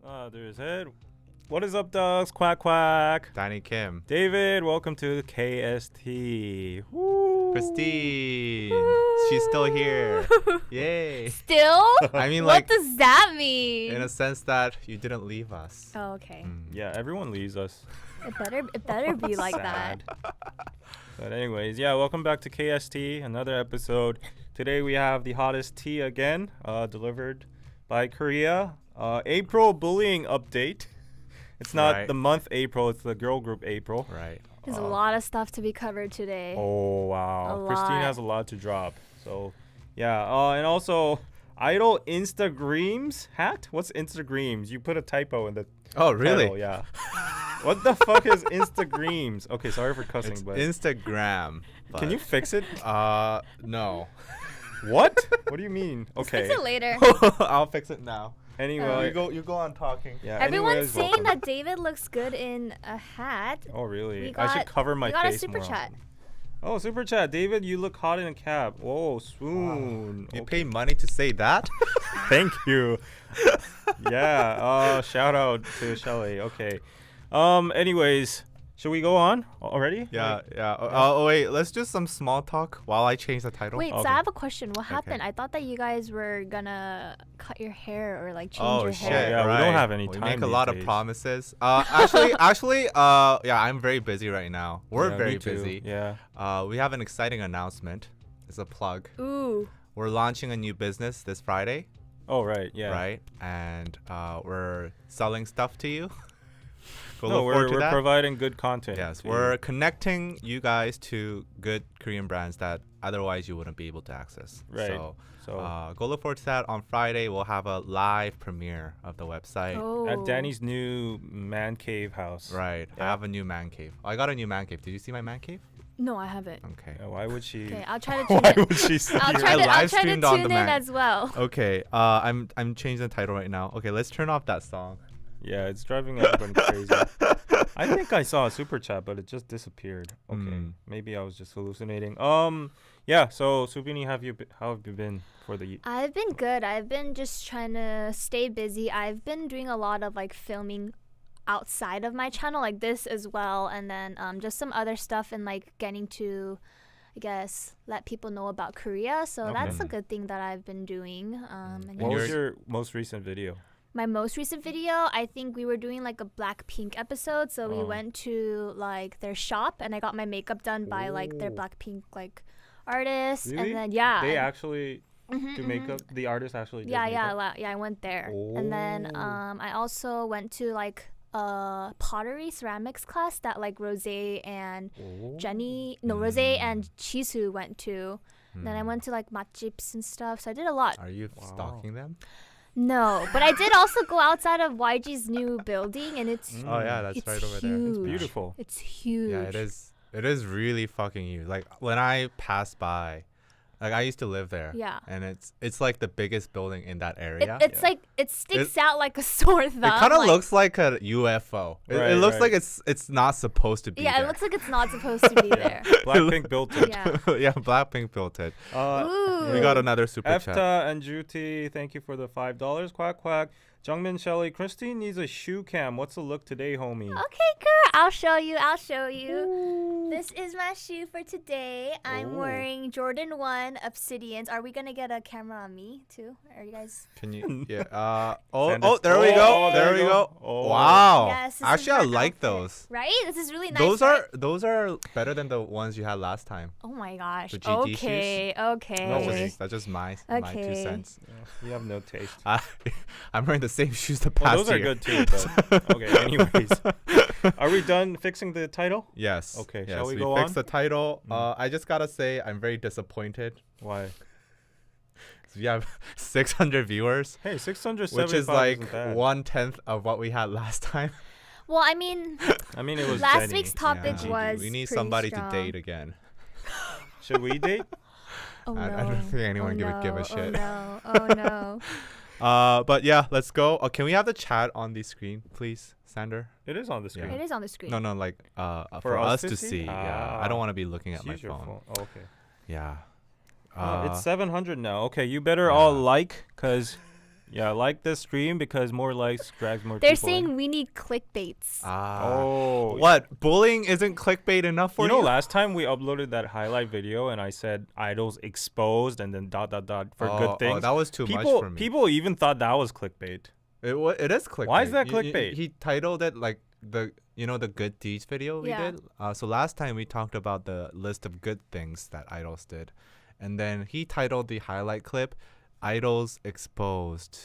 There's Ed. What is up, dogs? Quack quack. Danny Kim. David, welcome to the KST. Woo. Christine. She's still here. Yay. Still? I mean, what like, does that mean? in a sense that you didn't leave us. Oh, okay. Yeah, everyone leaves us. It better be like that. Sad. But anyways, yeah, welcome back to KST, another episode. Today we have the hottest tea again, delivered by Korea. April bullying update. It's not Right. the month April, it's the girl group April. Right. There's a lot of stuff to be covered today. Oh, wow. A Christine lot. has a lot to drop. So, yeah. And also, Idol Instagreams hacked? What's Instagreams? You put a typo in the Oh, really? title, yeah. What the fuck is Instagreams? Okay, sorry for cussing, It's but Instagram. can you fix it? No. What? What do you mean? Okay. Fix it later. I'll fix it now. Anyway, You go on talking. yeah. Everyone's anyways, saying welcome. that David looks good in a hat. Oh, really? We I should got- cover my we got a face super more chat. often. Oh, super chat. David, you look hot in a cap. Whoa, swoon. You Okay. pay money to say that? Thank you. Yeah. Shout out to Shelly. Okay. Anyways, should we go on already? Yeah, Like, yeah. Oh, wait. Let's do some small talk while I change the title. Wait, so Okay. I have a question. What Okay. happened? I thought that you guys were gonna cut your hair or like change Oh your shit! hair. Yeah, we right. don't have any We time make a these lot days. of promises. Yeah, I'm very busy right now. We're yeah, very me too. busy. Yeah. We have an exciting announcement. It's a plug. Ooh. We're launching a new business this Friday, Oh, right. Yeah. right? And we're selling stuff to you. Go No, look forward to we're that. providing good content. Yes, to we're you. connecting you guys to good Korean brands that otherwise you wouldn't be able to access. Right. So go look forward to that. On Friday, we'll have a live premiere of the website. Oh. at Danny's new man cave house. Right. I Yeah. have a new man cave. I got a new man cave. Did you see my man cave? No, I haven't. Okay. Yeah, why would she? Okay, I'll try to tune Why in. would she see I'll your- try to live tune streamed on in demand. as well. Okay. I'm changing the title right now. Okay, let's turn off that song. Yeah, it's driving everybody crazy. I think I saw a super chat, but it just disappeared. Okay, maybe I was just hallucinating. Yeah. So Subini, how have you been for the? I've been good. I've been just trying to stay busy. I've been doing a lot of like filming outside of my channel, like this as well, and then just some other stuff and like getting to, I guess, let people know about Korea. So Okay. that's a good thing that I've been doing. And What was yours- your most recent video? my most recent video, I think we were doing like a Blackpink episode. So we Oh. went to like their shop and I got my makeup done by like their Ooh. Blackpink like artists. Really? And then yeah. They actually Mhm, do mhm. makeup. The artist actually. Did Yeah, makeup? I went there. And then Oh. I also went to like a pottery ceramics class that like Rose and Oh. Rose and Chisu went to. Then I went to like matjips and stuff. So I did a lot. Are you Wow. stalking them? No, but I did also go outside of YG's new building and it's Mm. Oh yeah, that's it's right over huge. there. It's beautiful. It's huge. Yeah, it is. It is really fucking huge. Like when I pass by, like I used to live there. Yeah. And it's like the biggest building in that area. It's Yeah. like it sticks out like a sore thumb. It kind of like- looks like a UFO. Right, it looks right. like it's not supposed to be Yeah, there. it looks like it's not supposed to be there. Blackpink built it. Yeah. Yeah, Blackpink built it. Ooh. We got another super chat. Efta and Juti, thank you for the $5. Quack quack. Jungmin Shelly, Christine needs a shoe cam. What's the look today, homie? Okay, girl. I'll show you. I'll show you. This is my shoe for today. I'm Ooh. wearing Jordan 1 Obsidians. Are we going to get a camera on me, too? Are you guys... Can you? Yeah. Send Oh, us- there we Oh, go. there There you we go. go. Oh. Wow. Yes, this is Actually, I my like outfit. those. Right? This is really nice. Those right? are better than the ones you had last time. Oh, my gosh. The GG shoes? Okay, okay. That's just my 2 Okay. cents. Yeah, you have no taste. I'm wearing the same shoes the Well, past those are year. good too. But okay. Anyways, are we done fixing the title? Yes. Okay, Yes, shall we we go fixed on? the title. I just gotta say I'm very disappointed. Why? We have 600 viewers, Hey, 675 which is isn't like bad. 1/10 of what we had last time. Well, I mean, I mean, it was last Jenny. week's topic Yeah. was We need pretty somebody strong. to date again. Should we date? Oh, no. I don't think anyone give a shit. Oh, no. Oh, no. But yeah, let's go. Can we have the chat on the screen, please, Sander? It is on the screen. Yeah. It is on the screen. No, like for us to see. Yeah, I Ah. don't want to be looking at my Use your phone. Oh, okay. Yeah. It's 700 now. Okay, you better all yeah. like, cause Yeah, like this stream because more likes drags more They're people in. saying we need clickbaits. Oh. What? Bullying isn't clickbait enough for You you? know, last time we uploaded that highlight video and I said idols exposed and then ... for good things. Oh, that was too much people, for me. people even thought that was clickbait. It is clickbait. Why is that You- clickbait? He titled it like the good deeds video we Yeah. did. So last time we talked about the list of good things that idols did, and then he titled the highlight clip "Idols Exposed."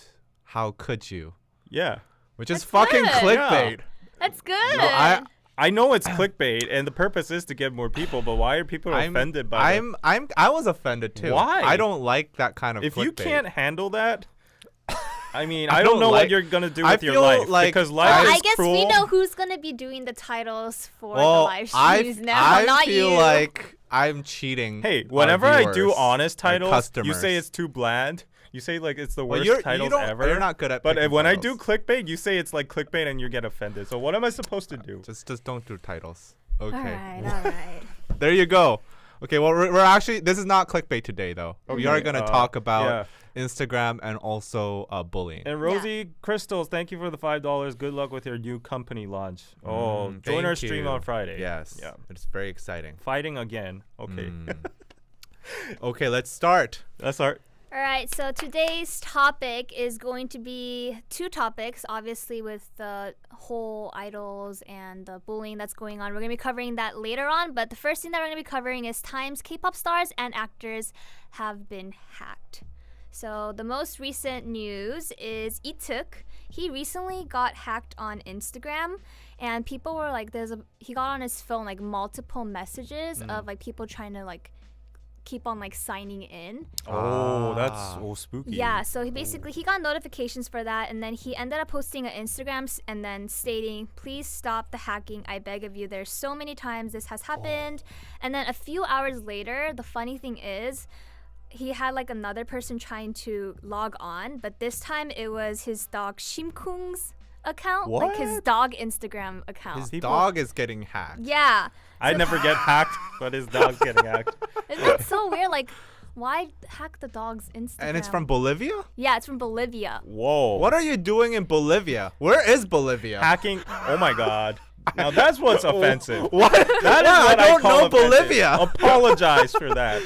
How could you? Yeah. Which is That's fucking good. clickbait. That's good. No, I know it's clickbait and the purpose is to get more people, but why are people offended by that? I was offended too. Why? I don't like that kind of If clickbait. you can't handle that, I mean, I I don't don't know like- what you're gonna do I with your feel life like because Well, life is I guess cruel. we know who's gonna be doing the titles for the Well, live streams now, I not feel you. like I'm cheating. Hey, our whenever I do viewers, honest our titles, you customers. say it's too bland. You say like it's the Well, worst you titles don't, ever. You're not good at. But picking when I titles. do clickbait, you say it's like clickbait and you get offended. So what am I supposed to do? just don't do titles. Okay. All right. There you go. Okay, well, we're actually, this is not clickbait today, though. We are Okay, going to talk about yeah. Instagram and also bullying. And Rosie Crystals, thank you for the $5. Good luck with your new company launch. Oh, join our Thank stream you. on Friday. Yes. Yeah. It's very exciting. Fighting again. Okay. Okay, let's start. That's our. All right, so today's topic is going to be two topics, obviously, with the whole idols and the bullying that's going on. We're going to be covering that later on, but the first thing that we're going to be covering is times K-pop stars and actors have been hacked. So the most recent news is Ituk. He recently got hacked on Instagram, and people were like, he got on his phone like multiple messages of like people trying to like keep on like signing in. Oh, that's spooky. Yeah, so he got notifications for that, and then he ended up posting an Instagram and then stating, "Please stop the hacking. I beg of you. There's so many times this has happened." And then a few hours later, the funny thing is, he had like another person trying to log on, but this time it was his dog Shimkung's account, like his What? dog Instagram account. His dog is getting hacked. Yeah, I never get hacked, but his dog's getting hacked. isn't that so weird? Like, why hack the dog's Instagram? And it's from Bolivia? Yeah, it's from Bolivia. Whoa. What are you doing in Bolivia? Where is Bolivia? Hacking? Oh my God. Now that's what's offensive. What? That is Yeah, what I don't call know offensive. Bolivia. Apologize for that.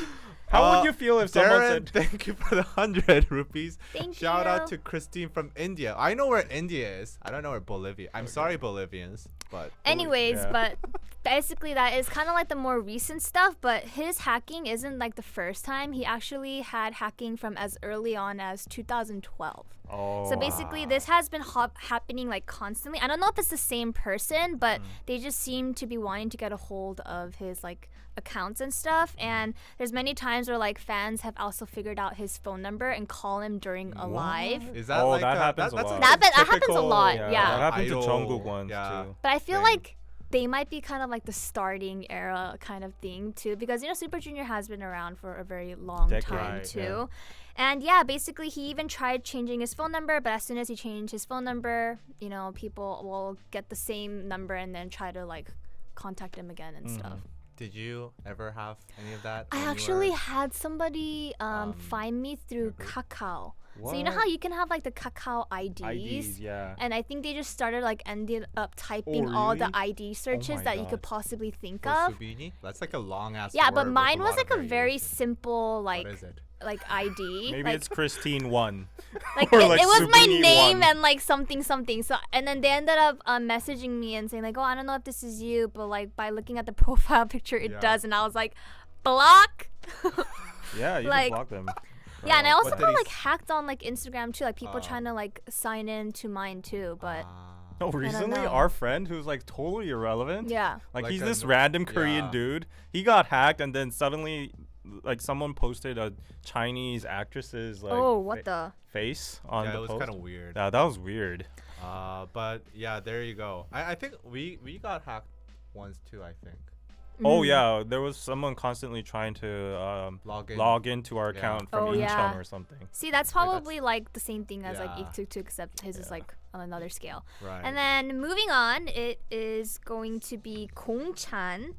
How would you feel if someone Darren, said, thank you for the 100 rupees. Thank Shout out you. to Christine from India. I know where India is. I don't know where Bolivia. I'm sorry, Bolivians, but Anyways, Yeah. but basically that is kind of like the more recent stuff, but his hacking isn't like the first time. He actually had hacking from as early on as 2012. oh, So basically this has been happening like constantly. I don't know if it's the same person, but they just seem to be wanting to get a hold of his like accounts and stuff, and there's many times where like fans have also figured out his phone number and call him during a live. is that Oh, like that happens a that's lot. like That happens a typical, lot, yeah, yeah. that happened idol, to Jungkook once yeah. too. But I feel thing. like they might be kind of like the starting era kind of thing too, because Super Junior has been around for a very long Decade. time Right, too. yeah. And yeah, basically he even tried changing his phone number, but as soon as he changed his phone number, people will get the same number and then try to like contact him again and stuff. Did you ever have any of that? I when you actually were- had somebody find me through Kakao. So you know how What? you can have like the Kakao IDs? IDs, yeah. And I think they just started like ended up typing Oh, all the really? ID searches my that you God. could possibly think For of. Subini? That's like a long ass. Yeah, word but with mine was lot like of a very variations. simple What is it? like ID. Maybe like, it's Christine 1. like or it, like it was my Subini name 1. and like something. So and then they ended up messaging me and saying like, "Oh, I don't know if this is you, but like by looking at the profile picture, it Yeah. does." And I was like, "Block." Yeah, you Like- can block them. Yeah, and I also What did got he like s- hacked on like Instagram too, like people trying to like sign in to mine too, but No, recently know. our friend who's like totally irrelevant. yeah. Like, Like he's a this no- random Korean yeah. dude. He got hacked and then suddenly like someone posted a Chinese actress's like Oh, what the? face on yeah, the it was post. kind of weird. Yeah, that was weird. But yeah, there you go. I think we got hacked once too. I think. Oh Mm. yeah, there was someone constantly trying to Log in. into our Yeah. account from Oh, Incheon yeah. or something. See, that's Like, probably like the same thing as like Yeah. Iktuk, except his is Yeah. like on another scale. Right. And then moving on, it is going to be Gongchan.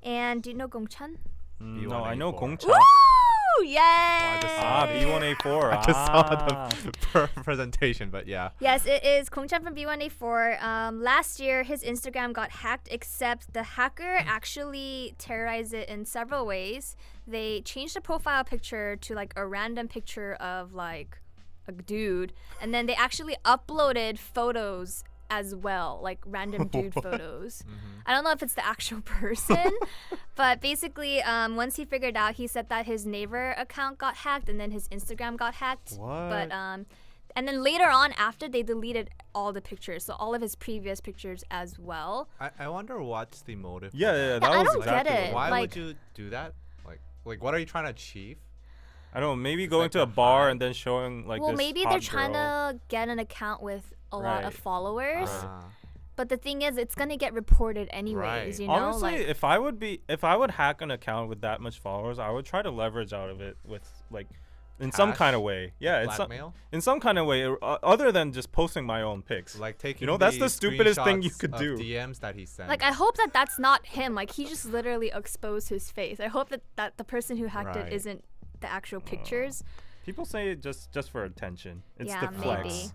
And do you know Gongchan? No, I know B184. Gongcha. Woo! Yes. B1A4. I just saw the presentation, but yeah. Yes, it is Kongchan from B1A4. Last year, his Instagram got hacked, except the hacker actually terrorized it in several ways. They changed the profile picture to like a random picture of like a dude, and then they actually uploaded photos as well, like random dude photos. I don't know if it's the actual person, but basically, once he figured out, he said that his Naver account got hacked and then his Instagram got hacked. What? But and then later on, after they deleted all the pictures, so all of his previous pictures as well. I wonder what's the motive. Yeah, for that. that I was don't exactly get what- it. Why Like- would you do that? Like what are you trying to achieve? I don't know. Maybe It's going like to a a bar high. and then showing like Well, this maybe hot they're trying girl. to get an account with a lot of Right. followers. Ah. But the thing is, it's gonna get reported anyways. Right. You know, Honestly, like if I would hack an account with that much followers, I would try to leverage out of it with like in some Cash? kind of way. Yeah, Blackmail? in some kind of way other than just posting my own pics. Like taking that's the stupidest thing you screenshots could of do. DMs that he sent. I hope that that's not him. Like he just literally exposed his face. I hope that the person who hacked Right. it isn't the actual pictures. People say it just for attention. It's Yeah, the flex. maybe.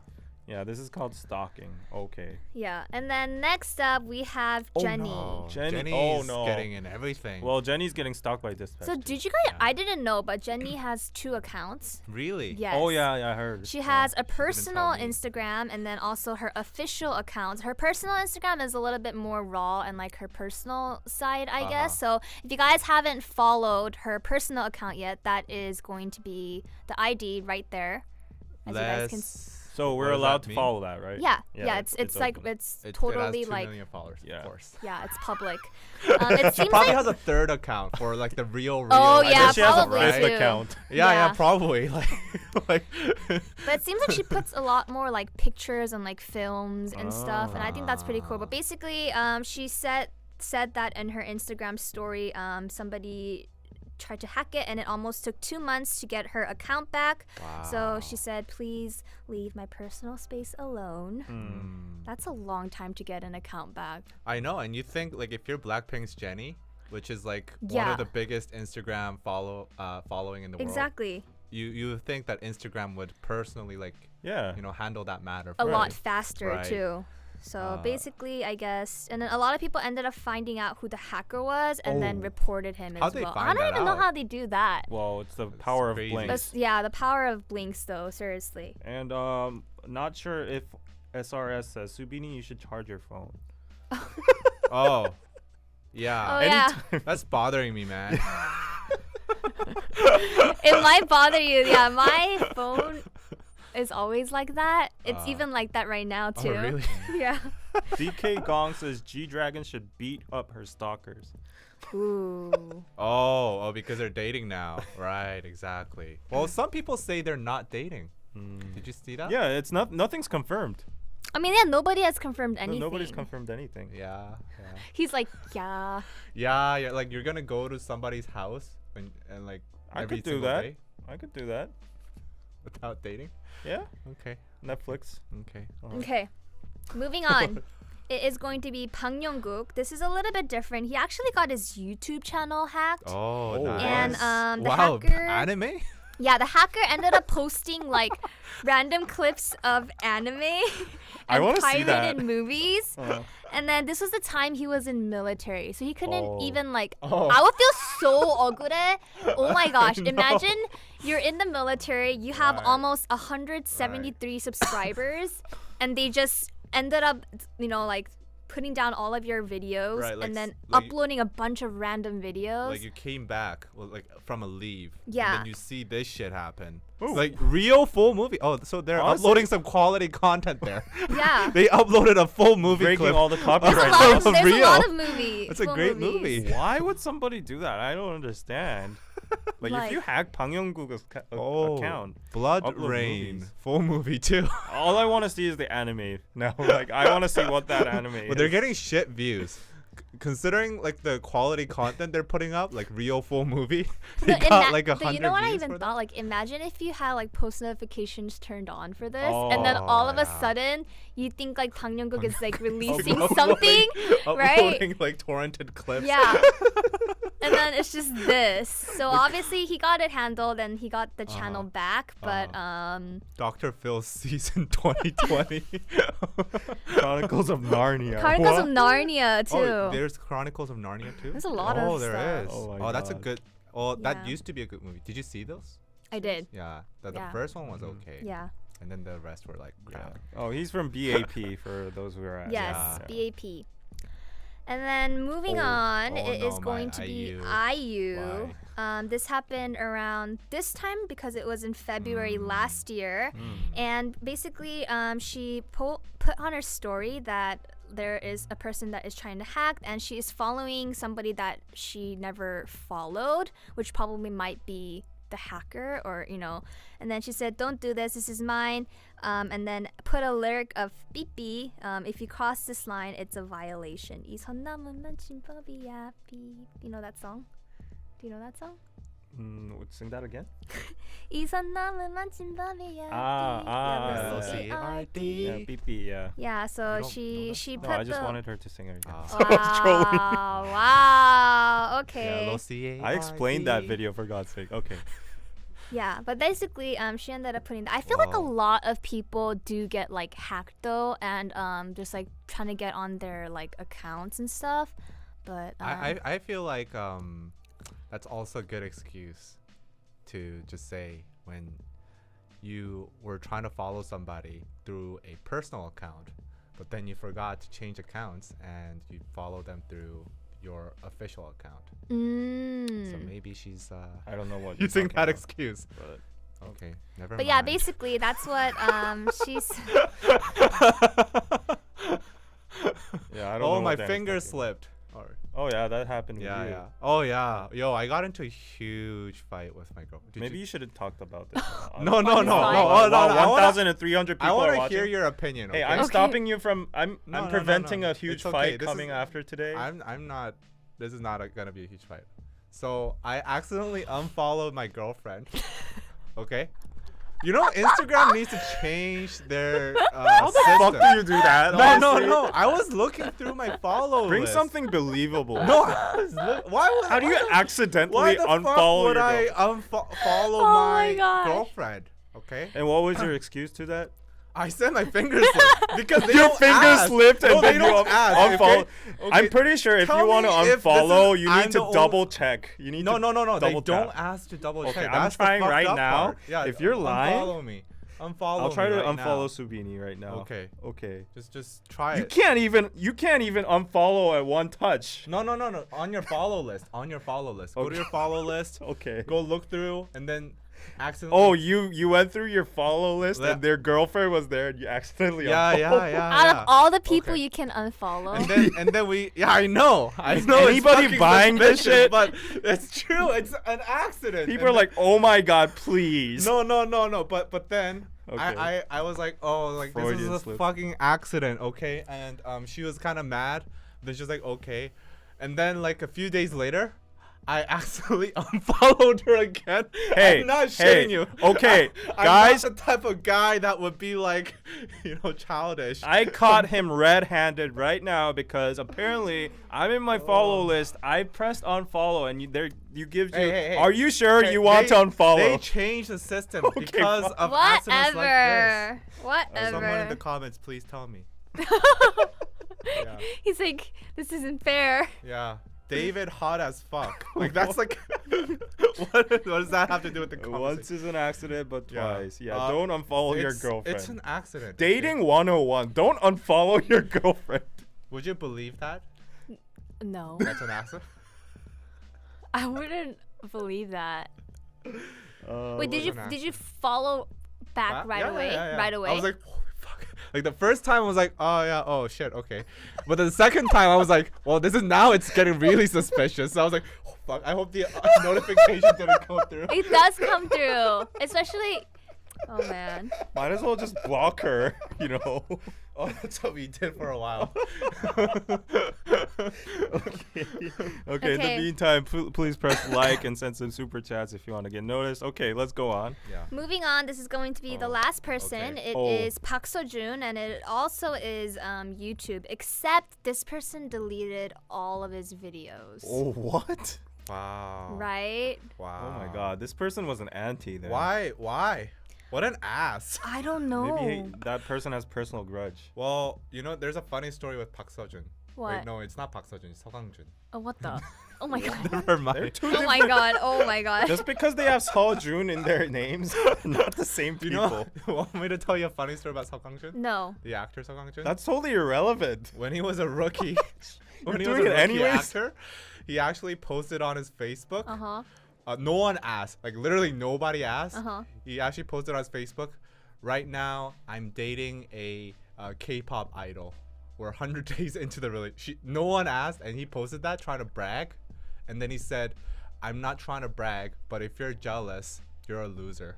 Yeah, this is called stalking. Okay. Yeah, and then next up we have Jenny. Oh, Jenny- Jenny's oh, no. getting in everything. Well, Jenny's getting stalked by dispatch. So did you guys? I didn't know, but Jenny has 2 accounts. really? Yes. Oh yeah, I heard. She Yeah. has a personal me. Instagram and then also her official account. Her personal Instagram is a little bit more raw and like her personal side, I guess. So if you guys haven't followed her personal account yet, that is going to be the ID right there. As you guys can So What we're does allowed that to mean? follow that, right? yeah, it's like open. it's It totally has 2 like million followers, Yeah. of course. yeah, it's public. It She seems probably like has a third account for like the real. Oh, I yeah, bet she has a probably fifth too. account. Yeah, Yeah. probably. Like but it seems like she puts a lot more like pictures and like films and stuff, and I think that's pretty cool. But basically, she said that in her Instagram story, somebody tried to hack it, and it almost took 2 months to get her account back. So she said, "Please leave my personal space alone." That's a long time to get an account back. I know, and you think like if you're Blackpink's Jenny, which is like one Yeah. of the biggest Instagram following in the world. Exactly. You would think that Instagram would personally like Yeah. handle that matter. A for lot you. faster Right. too. So basically, I guess, and then a lot of people ended up finding out who the hacker was and then reported him How'd as they well. find I don't that even know out? how they do that. Well, it's the power of crazy. Blink. Yeah, the power of blinks though, seriously. And not sure if SRS says Subini, you should charge your phone. Oh, Oh yeah. yeah, That's bothering me, man. it might bother you. Yeah, my phone is always like that. It's even like that right now too. Oh, really? Yeah. DK Gong says G Dragon should beat up her stalkers. Ooh. Oh, because they're dating now. Right, exactly. Well, some people say they're not dating. Did you see that? Yeah, it's nothing's confirmed. I mean, yeah, nobody has confirmed anything. Nobody's confirmed anything. Yeah. He's like, yeah. Yeah, like you're gonna go to somebody's house and like I every could do single that. day I could do that. without dating. Yeah, Okay. Netflix. Okay. Okay. Moving on. It is going to be Bang Young-guk. This is a little bit different. He actually got his YouTube channel hacked. Oh, Oh, nice. And the wow, hacker, anime? yeah, the hacker ended up posting like random clips of anime I and wanna see that. pirated movies. Uh, And then this was the time he was in military, so he couldn't Oh. even like. Oh. I would feel so ogure. Oh my gosh! know. Imagine you're in the military, you have Right. almost 173 subscribers, and they just ended up, like putting down all of your videos Right, like and then like- uploading a bunch of random videos. Like you came back, like from a leave. Yeah. And then you see this shit happen. Ooh. Like real full movie. Oh, so they're Honestly- uploading some quality content there. Yeah. They uploaded a full movie breaking clip. all the there's copyright a lot laws. of, there's a Real. lot of movies. That's a great movie. Why would somebody do that? I don't understand. Like, Like- if you hack Bang Young-guk's Oh, account, Blood upload Rain, movies. full movie too. all I want to see is the anime. Now, like, I want to see what that anime is. But they're getting shit views. Considering like the quality content they're putting up, like real full movie, they But got like but 100 you know what I views even for thought? Like, imagine if you had like post notifications turned on for this, and then Oh, all of a yeah. sudden you think like Bang Young-guk is like releasing Uploading- something, right? Uploading like torrented clips. Yeah. And then it's just this. So obviously he got it handled and he got the channel back, but Dr. Phil's season 2020. Chronicles of Narnia. Chronicles of What? Narnia too. Oh, there's Chronicles of Narnia too? There's a lot of Oh, there stuff. is. Oh my Oh, that's a God. good. Oh, that Yeah. used to be a good movie. Did you see those? I did. Yeah. The Yeah. first one was okay. Yeah. And then the rest were like crap. Oh, he's from BAP for those who are asking. Yes, Yeah. BAP. And then moving Oh. on, Oh it no, is going my to be IU. IU. This happened around this time because it was in February last year. And basically, she put on her story that there is a person that is trying to hack, and she is following somebody that she never followed, which probably might be the hacker, or and then she said, don't do this, this is mine, and then put a lyric of beep beep, if you cross this line it's a violation. 이 선 넘으면 진법이야, beep. You know that song? Do you know that song? Sing that again. 이 선 넘으면 진법이야, yeah, L-O-C-A-R-D. Yeah, BP, yeah. yeah, so You don't know she that put No, I just the wanted her to sing it again. Ah. So I was trolling. Wow, okay. L-O-C-A-R-D. I explained that video for God's sake. Okay. Yeah, but basically, she ended up putting. I feel like a Wow. lot of people do get like hacked though, and just like trying to get on their like accounts and stuff. But I feel like that's also a good excuse to just say when you were trying to follow somebody through a personal account, but then you forgot to change accounts and you follow them through your official account. So maybe she's I don't know what you're using talking that about, excuse. but Okay, never but mind. yeah, basically that's what she's. yeah, I don't know Oh, what my Dan's finger talking slipped. about. Oh yeah, that happened with Yeah, you. yeah. Oh yeah. Yo, I got into a huge fight with my girlfriend. Did Maybe you should have talked about this. No, no, On no, the no. side. Oh, no, no. I wanna- 1,300 people I want are to watching. hear your opinion. Hey, okay? I'm Okay. stopping you from. I'm No, no, preventing no. a huge It's okay. fight This coming is- after today. I'm not. This is not gonna be a huge fight. So I accidentally unfollowed my girlfriend. Okay. You know, Instagram needs to change their How the system. fuck do you do that? No, no, honestly? no. I was looking through my follow Bring list. something believable. No, I was why would How do you why accidentally the unfollow fuck would your I girlfriend? unfollow Oh my my gosh. girlfriend? Okay. And what was your excuse to that? I said my finger slipped because they Your don't finger ask. slipped and No, then they you don't ask, unfollow. okay? Okay, I'm pretty sure if tell you want to me if this is- unfollow, you I'm need to the only- double check. You need No, to no, no, no. They double don't tap. ask to double Okay, check. I'm That's the trying fucked right up now. part. Yeah, If you're lying- unfollow me. Unfollow I'll try me to right unfollow now. Subini right now. Okay. Okay. Just try You it. can't even unfollow at one touch. No, no, no, no. On your follow list. On your follow list. Go to Okay. your follow list. Okay. Go look through and then accidentally. Oh, you went through your follow list Yeah. and their girlfriend was there and you accidentally Yeah, unfollowed. yeah, yeah. Out yeah. of all the people Okay. you can unfollow. And then we I know Is it's anybody fucking buying this suspicious, shit? but it's true, it's an accident. People And are like, "Oh my god, please." no, but then Okay. I was like, oh, like this Freudian is a slip. fucking accident, okay? And she was kind of mad. Then she was like, okay. And then like a few days later, I accidentally unfollowed her again. Hey, I'm not hey, shitting you. okay, I'm guys. not the type of guy that would be like, childish. I caught him red-handed right now because apparently I'm in my follow list. I pressed unfollow and you give you. Hey. Are you sure Hey, you want to They unfollow? changed the system Okay, because fine. of accidents like this. Whatever. Someone in the comments, please tell me. Yeah. He's like, this isn't fair. Yeah. David hot as fuck. Like that's like what does that have to do with the Once conversation? is an accident, but Yeah. twice. Yeah, don't unfollow your girlfriend. It's an accident. Dating 101. Don't unfollow your girlfriend. Would you believe that? No, That's an accident? I wouldn't believe that. Wait, was did you an did you follow back right Yeah, away? yeah. Right away. I was like, holy fuck. Like the first time I was like, oh yeah, oh shit, okay. But the second time I was like, well, this is now it's getting really suspicious. So I was like, oh fuck, I hope the notification didn't go through. It does come through, especially. Oh man. Might as well just block her, Oh, that's what we did for a while. Okay, in the Okay. meantime, please press like and send some super chats if you want to get noticed. Okay, let's go on. Yeah. Moving on, this is going to be the last person. okay. It Oh. is Park Seo-joon, and it also is YouTube. Except this person deleted all of his videos. Oh, what? Wow. Right? Wow. Oh my god, this person was an auntie then. Why? What an ass. I don't know. Maybe that person has personal grudge. Well, there's a funny story with Park Seo-jun. What? Wait, no, it's not Park Seo-jun. It's Seo Kang-jun. Oh, what the? Oh my god. Never They're mind. two Oh my god. Oh my god. Just because they have Seo Jun in their names, not the same You people. know, you want me to tell you a funny story about Seo Kang-jun? No. The actor Seo Kang-jun? That's totally irrelevant. When he was a rookie, when he You're was a doing it rookie anyways? actor, he actually posted on his Facebook. Uh-huh. No one asked. Like literally nobody asked. Uh-huh. He actually posted on his Facebook. Right now, I'm dating a K-pop idol. We're 100 days into the relationship. No one asked, and he posted that trying to brag. And then he said, "I'm not trying to brag, but if you're jealous, you're a loser."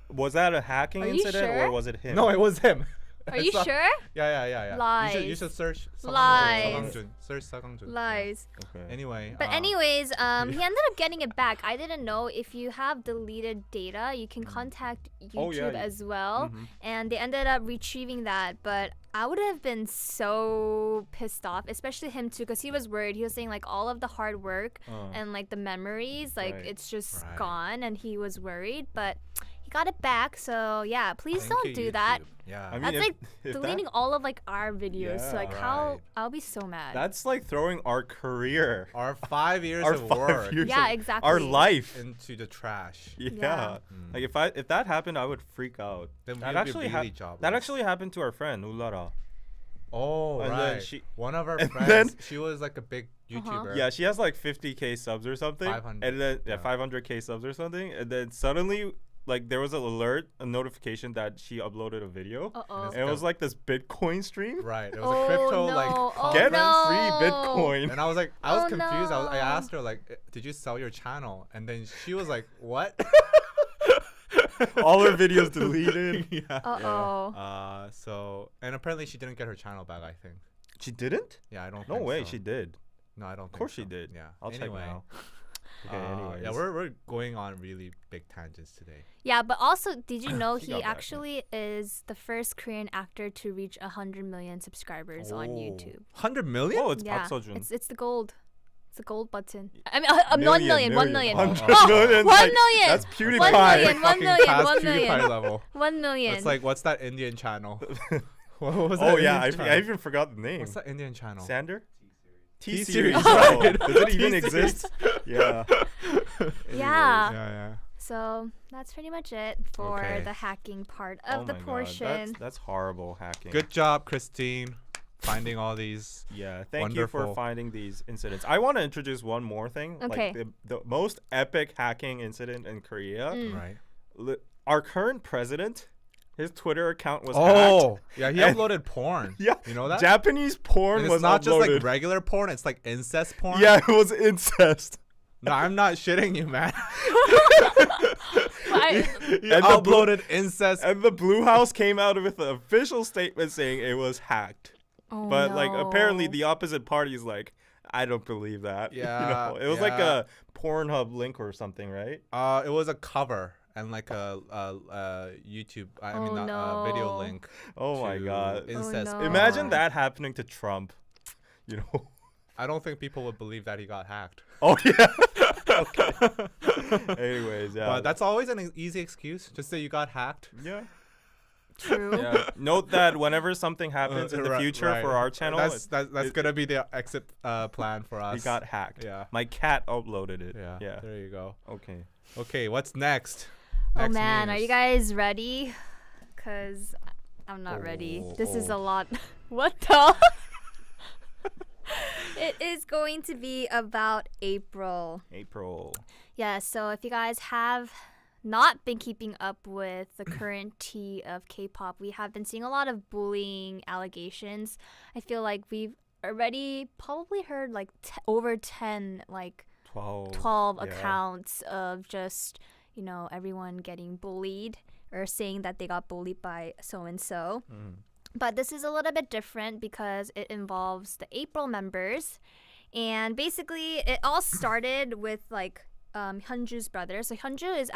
Was that a hacking Are you incident or sure? was it him? No, it was him. Are you sure? Yeah. Lies. You should search Seo Lies. Kang-jun. Search Seo Kang-jun. Lies. Okay. Anyway. But anyways, he ended up getting it back. I didn't know if you have deleted data, you can contact YouTube Oh, yeah. as well. Mhm. And they ended up retrieving that. But I would have been so pissed off, especially him too, because he was worried. He was saying like all of the hard work and like the memories, like Right. it's just Right. gone, and he was worried. But he got it back. So yeah, please Thank don't you, do that. YouTube. Yeah. I mean, That's if- like if that- deleting all of like our videos. So Yeah. like how Right. I'll be so mad. That's like throwing our career, Our 5 years our of 5 work years, Yeah, of- exactly. our life. into the trash. Yeah. Yeah. Like if that happened, I would freak out. Then That we'd be actually really jobless. that actually happened to our friend Ulara. Oh, And then right. she- One of our and friends, then- she was like a big YouTuber. Yeah, she has like 50K subs or something. 500, And then yeah. 500K subs or something. And then suddenly, like there was an alert, a notification that she uploaded a video. Uh-oh. And And it was like this Bitcoin stream. Right. It was Oh, a crypto no. like Oh, Get no. free Bitcoin. And I was like, I was Oh, confused. I no. asked her like, did you sell your channel? And then she was like, what? All her videos deleted. Yeah. Uh-oh. So and apparently she didn't get her channel back. I think. She didn't? Yeah, I don't. No think way, so. she did. No, I don't. Of course she think so. did. Yeah. I'll Anyway, check now. Okay, anyways. Yeah, we're going on really big tangents today. Yeah, but also, did you know She he got back, actually is the first Korean actor to reach 100 million subscribers on YouTube? 100 million? Oh, it's Yeah, Park Seo-jun. it's the gold. It's the gold button. I mean, 1 million, 1 million. 100 Oh, million, 1 like, million. That's 1 PewDiePie. million, 1 Fucking million, past 1 PewDiePie million. level. 1 million. It's like, what's that Indian channel? What was Oh that yeah, Indian I channel? even forgot the name. What's that Indian channel? Sander? T-Series. T-Series. Oh, Oh, does it even T-Series. exist? Yeah. Yeah. Yeah. So that's pretty much it for Okay. the hacking part of Oh the my God, portion. that's horrible hacking. Good job, Christine, finding all these. Yeah, thank you for Wonderful. finding these incidents. I want to introduce one more thing. Okay. Like the most epic hacking incident in Korea. Right. Our current president, his Twitter account was Oh, hacked. yeah, he And- uploaded porn. Yeah. You know that? Japanese porn And was it's not just uploaded. like regular porn, it's like incest porn. Yeah, it was incest. No, I'm not shitting you, man. I- He And the blue- uploaded incest. And the Blue House came out with an official statement saying it was hacked. Oh, But like apparently no. the opposite party is like, I don't believe that. Yeah, It was like yeah. a Pornhub link or something, right? It was a cover and like a YouTube. I mean, Oh, not video no. link. Oh my to God. Incest. no. porn. Imagine that happening to Trump. You know. I don't think people would believe that he got hacked. Oh yeah. Okay. Anyways, yeah. But that's always an easy excuse. Just say you got hacked. yeah. True. Yeah. Note that whenever something happens in the Right, future right. for our channel, That's it- gonna be the exit plan for us. it got hacked. Yeah. My cat uploaded it. Yeah. Yeah. There you go. Okay. Okay, what's next? Oh Next man, are news. you guys ready? Cause I'm not ready. This is a lot. What the? It is going to be about April. April. Yeah, so if you guys have not been keeping up with the current tea of K-pop, we have been seeing a lot of bullying allegations. I feel like we've already probably heard like over 10 like 12 Yeah. accounts of just, you know, everyone getting bullied or saying that they got bullied by so and so. But this is a little bit different because it involves the April members. And basically, it all started with like Hyunju's brother. So Hyunju is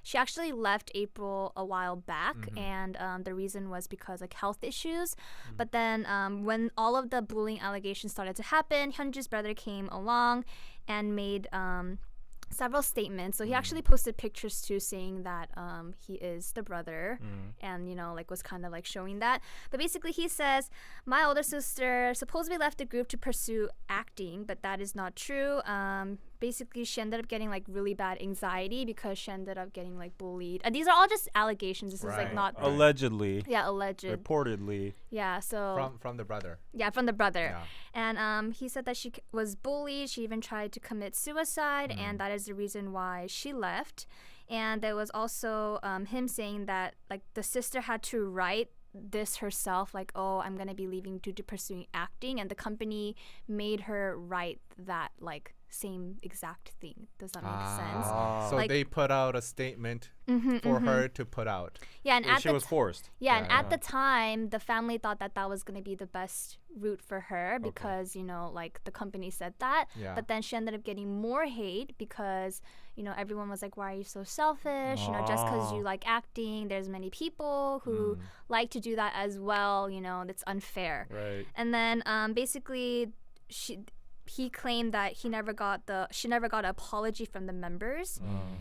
she actually left April a while back, and the reason was because like health issues. But then when all of the bullying allegations started to happen, Hyunju's brother came along and made several statements. So he actually posted pictures too, saying that he is the brother, and like was kind of like showing that. But basically he says, my older sister supposedly left the group to pursue acting, but that is not true. Basically she ended up getting like really bad anxiety because she ended up getting like bullied, and these are all just allegations. This is like not allegedly. Yeah, alleged. Reportedly. Yeah, so From the brother. yeah, from the brother. Yeah. And he said that she was bullied. She even tried to commit suicide, and that is the reason why she left. And there was also him saying that like the sister had to write this herself, like, oh, I'm gonna be leaving due to pursuing acting, and the company made her write that like same exact thing. Does that make sense? So Like- they put out a statement for her to put out. Yeah, and at She the was forced. Yeah, and Yeah. at the time, the family thought that that was going to be the best route for her because, like the company said that. Yeah. But then she ended up getting more hate because, everyone was like, why are you so selfish? Just because you like acting, there's many people who like to do that as well. That's unfair. Right. And then basically, he claimed that she never got an apology from the members.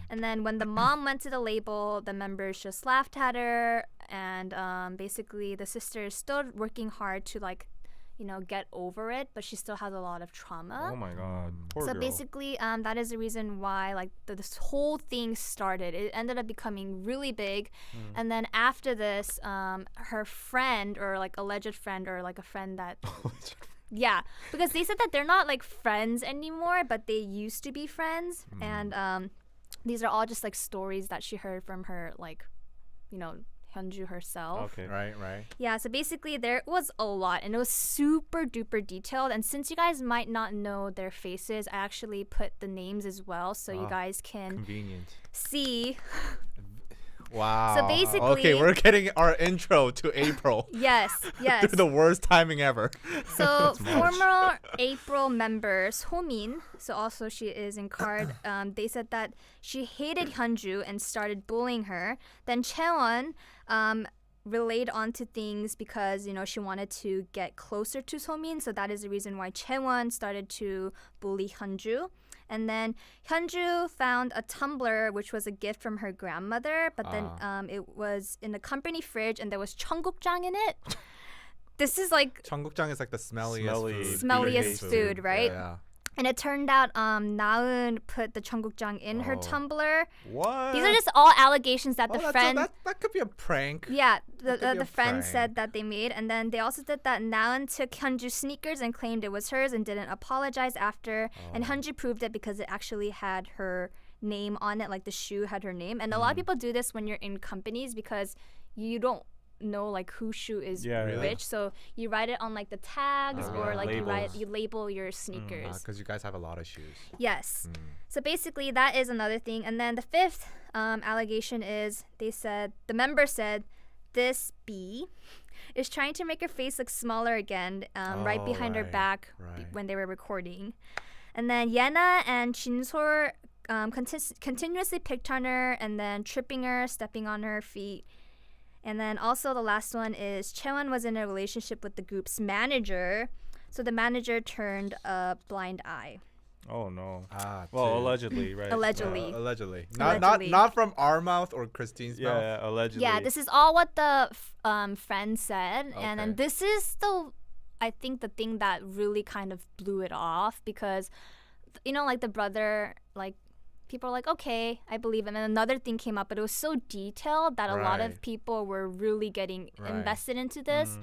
And then when the mom went to the label, the members just laughed at her, and basically the sister is still working hard to like get over it, but she still has a lot of trauma. Oh my God. Poor So girl. basically that is the reason why like this whole thing started. It ended up becoming really big. And then after this her friend, or like alleged friend, or like a friend that yeah, because they said that they're not like friends anymore, but they used to be friends. And these are all just like stories that she heard from her, like, Hyunju herself. Okay. Right. Yeah, so basically there was a lot, and it was super duper detailed. And since you guys might not know their faces, I actually put the names as well, so you guys can Convenient. see. Wow. So basically- okay, we're getting our intro to April. Yes. Through the worst timing ever. So former April member Somin, so also she is in card, they said that she hated Hyunju and started bullying her. Then Chaewon relayed onto things because she wanted to get closer to Somin, so that is the reason why Chaewon started to bully Hyunju. And then Hyunju found a tumbler, which was a gift from her grandmother, but then it was in the company fridge, and there was cheonggukjang in it. This is like Cheonggukjang is like the smelliest Smelliest food, right? Yeah. And it turned out Naeun put the cheonggukjang in her tumbler. What? These are just all allegations that the friend. That could be a prank. Yeah, That could be the a friend prank. said that they made, and then they also said that Naeun took Hyunju's sneakers and claimed it was hers and didn't apologize after. And Hyunju proved it because it actually had her name on it, like the shoe had her name. And a lot of people do this when you're in companies because you don't know like whose shoe is Really? which, so you write it on like the tags, or like Labels. you label your sneakers. Because you guys have a lot of shoes. Yes. So basically, that is another thing. And then the fifth allegation is the member said this bee is trying to make her face look smaller again, right behind her back when they were recording. And then Yena and Shinseol continuously picked on her, and then tripping her, stepping on her feet. And then also the last one is Chaewon was in a relationship with the group's manager, so the manager turned a blind eye. Oh no. Well, allegedly, right? Allegedly. Allegedly. Allegedly. Not from our mouth or Christine's mouth. Yeah, allegedly. Yeah, this is all what the friend said, and then Okay. this is I think the thing that really kind of blew it off, because like the brother, like people are like, okay, I believe him. And another thing came up, but it was so detailed that a lot of Right. people were really getting Right. invested into this.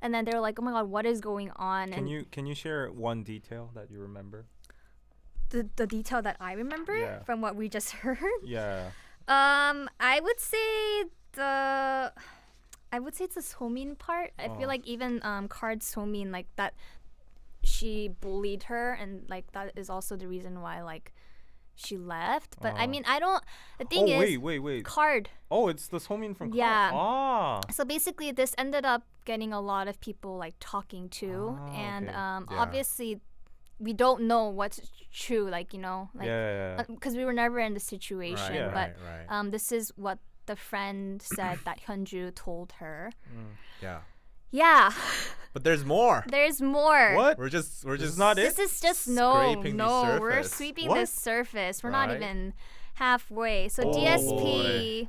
And then they were like, oh my God, what is going on? Can you share one detail that you remember? The detail that I remember Yeah. from what we just heard? Yeah. I would say it's the Somin part. I feel like even Card Somin, like that, she bullied her, and like that is also the reason why like she left. But I mean, I don't. The thing is, wait. Card. Oh, it's the Somin from Yeah. Ah. So basically, this ended up getting a lot of people like talking to, and okay. Yeah. obviously, we don't know what's true, like, you know, like, yeah. because we were never in the situation. Yeah. But right. this is what the friend said that Hyunju told her. Yeah. Yeah, But there's more. there's more. What? We're just This is not it? This is just Scraping the we're surface. sweeping What? the surface. We're not Right. even halfway. So Oh, DSP,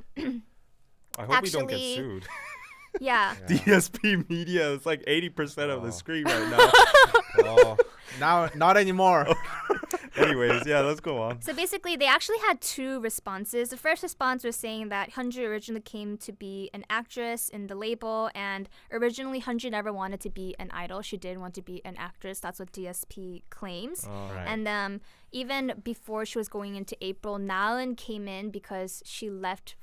I hope we don't get Actually- sued. yeah. Yeah. DSP Media is like 80% of Oh. the screen right now. Oh, now not anymore. Anyways, yeah, let's go on. So basically, they actually had two responses. The first response was saying that Hyunju originally came to be an actress in the label, and originally Hyunju never wanted to be an idol. She did want to be an actress. That's what DSP claims. Right. And even before she was going into April, Naeun came in because she left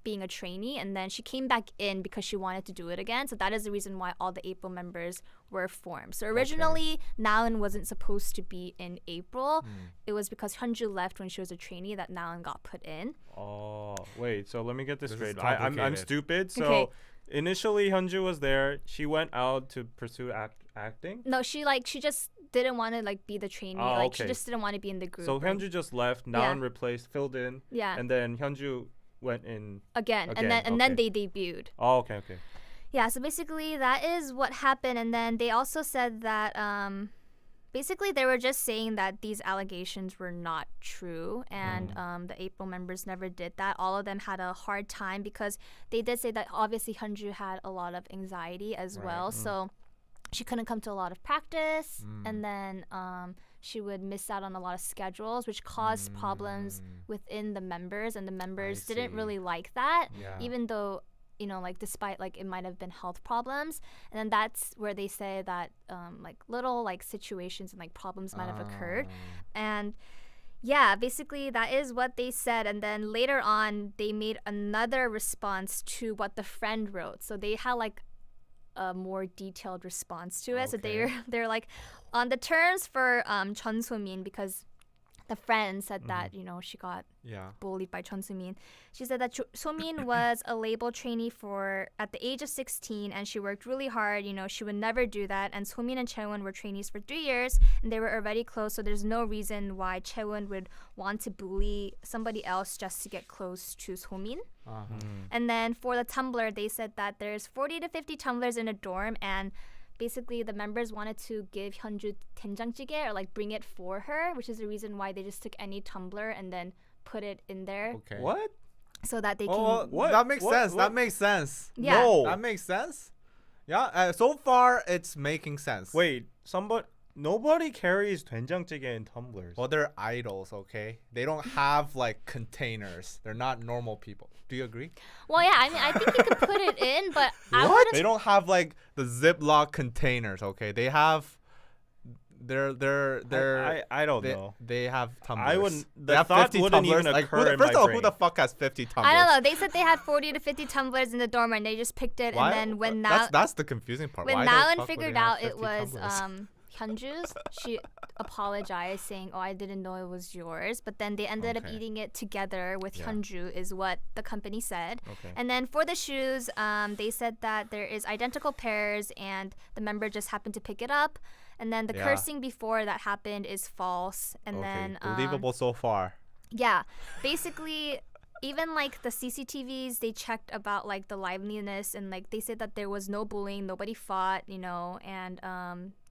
being a trainee, and then she came back in because she wanted to do it again. So that is the reason why all the April members were formed. So originally, Naeun wasn't supposed to be in April. It was because Hyunju left when she was a trainee that Naeun got put in. Oh, wait. So let me get this This is straight. I'm complicated. stupid. So Okay. initially, Hyunju was there. She went out to pursue acting. No, she just didn't want to like be the trainee. Oh, like she okay. just didn't want to be in the group. So right? Hyunju just left. Yeah. Naeun replaced, filled in. Yeah. And then Hyunju went in. again, Again, and then okay. they debuted. Oh, okay. Yeah, so basically that is what happened, and then they also said that basically they were just saying that these allegations were not true, and the April members never did that. All of them had a hard time because they did say that obviously Hyunju had a lot of anxiety as well, so she couldn't come to a lot of practice, and then she would miss out on a lot of schedules, which caused problems within the members, and the members didn't see. really like that, Yeah. even though, you know, like despite like it might have been health problems. And then that's where they say that like little like situations and like problems might have occurred. And yeah, basically that is what they said. And then later on they made another response to what the friend wrote. So they had like a more detailed response to it. So Okay. they're like, on the terms for Chun So-min, because the friend said that, you know, she got Yeah. bullied by Chun So-min. She said that So-min was a label trainee at the age of 16, and she worked really hard. You know, she would never do that. And So-min and Chaewon were trainees for 3 years, and they were already close. So there's no reason why Chaewon would want to bully somebody else just to get close to So-min. And then for the Tumblr, they said that there's 40 to 50 Tumblrs in a dorm, and basically the members wanted to give Hyunju 된장찌개 or like bring it for her, which is the reason why they just took any Tumblr and then put it in there Okay. What? so that they can. Oh, What? that makes What? sense. What? That makes sense. Yeah. No. That makes sense. Yeah. So far, it's making sense. Wait, nobody carries 된장찌개 in tumblers. Well, they're idols, okay? They don't have like containers. They're not normal people. Do you agree? Well, yeah, I mean, I think you could put it in, but I What? would They don't have like the Ziploc containers, okay? They have. They're. I don't they, know. They have tumblers. I wouldn't. They The have thought 50 wouldn't tumblers. even Like, occur in first my of all, brain. who the fuck has 50 tumblers? I don't know. They said they had 40 to 50 tumblers in the dorm, and they just picked it. Why? And then when that's the confusing part. when Why the Naeun fuck would figured they have out it 50 was tumblers? Hyunju's, she apologized, saying, "Oh, I didn't know it was yours." But then they ended up Okay. eating it together with Yeah. Hyunju, is what the company said. Okay. And then for the shoes, they said that there is identical pairs, and the member just happened to pick it up. And then the Yeah. cursing before that happened is false. And Okay, then believable so far. yeah, basically, even like the CCTVs, they checked about like the liveliness, and like they said that there was no bullying, nobody fought, you know, and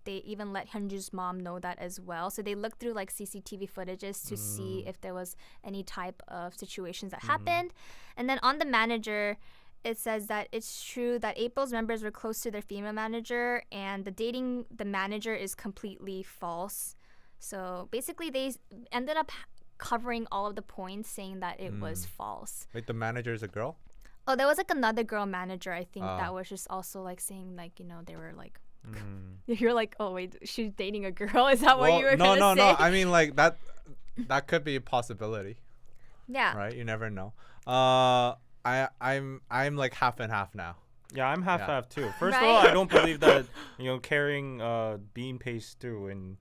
they even let Hyunju's mom know that as well. So they looked through like CCTV footages to see if there was any type of situations that happened. And then on the manager, it says that it's true that April's members were close to their female manager, and the dating the manager is completely false. So basically, they ended up covering all of the points, saying that it was false. Wait, the manager is a girl? Oh, there was like another girl manager, I think, Oh. that was just also like saying like, you know, they were like, Mm. you're like, oh wait, she's dating a girl. Is that what you were no, gonna no, say? no. I mean, like that could be a possibility, Yeah. right? You never know. I'm like half and half now. Yeah, I'm half Yeah. half too. First of Right? all, I don't believe that carrying bean paste stew in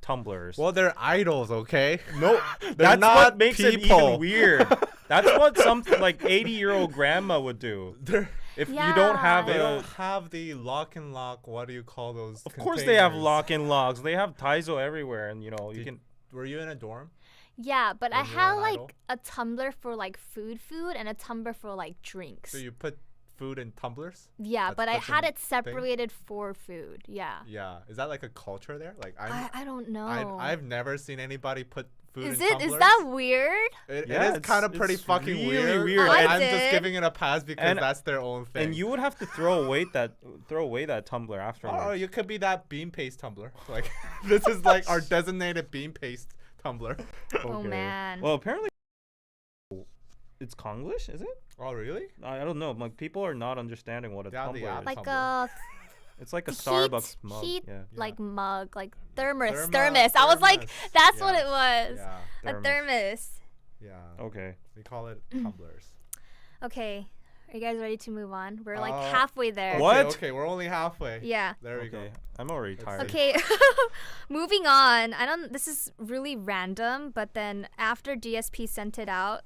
tumblers. Well, they're idols, okay? no, They're that's not what makes it people. even weird. That's what some like 80-year-old grandma would do. They're if you don't have They a, don't have the lock and lock. What do you call those? of course they have containers? lock and locks. They have Taizo everywhere, and you know you Did- can. Were you in a dorm? Yeah, but I When you were had an like idol? a tumbler for like food, and a tumbler for like drinks. So you put food in tumblers? Yeah, but I that's a had it thing? separated for food. Yeah. Yeah. Is that like a culture there? Like I don't know. I've never seen anybody put food Is in it? tumblers. Is that weird? It Yeah, is kind of it's- pretty it's fucking really weird. weird. I I'm did. just giving it a pass because And- that's their own thing. And you would have to throw away that tumbler afterwards. Oh, you could be that bean paste tumbler. Like this is like our designated bean paste tumbler. Oh Okay. man. Well, apparently it's Konglish, is it? Oh really? I don't know. Like people are not understanding what a They have the tumbler app is. Like tumbler. a It's like a heat- Starbucks mug. heat, Yeah. like mug, like thermos. Thermo- Thermos. I was like, thermos. that's what Yeah. it was. Yeah. A thermos. Yeah. Okay. We call it tumblers. Okay. Are you guys ready to move on? We're like Uh, halfway there. What? Okay, okay, we're only halfway. Yeah. There we Okay. go. I'm already Let's tired. Okay, moving on. This is really random, but then after DSP sent it out,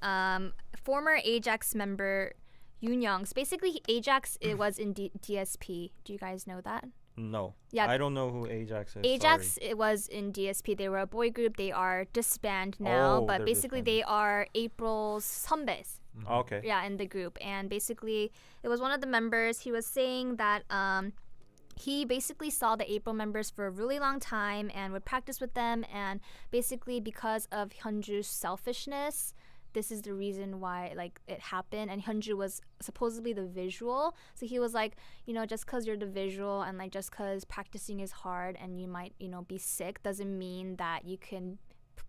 former Ajax member Yoon Young's basically Ajax it was in DSP. Do you guys know that? No. Yeah. I don't know who Ajax is. Ajax Sorry. it was in DSP. They were a boy group. They are disbanded now, Oh, but they're basically they are April's 선배s. Okay. Yeah, in the group. And basically it was one of the members. He was saying that he basically saw the April members for a really long time and would practice with them, and basically because of Hyunju's selfishness, this is the reason why like it happened. And Hyunju was supposedly the visual, so he was like, you know, just because you're the visual and like just because practicing is hard and you might, you know, be sick doesn't mean that you can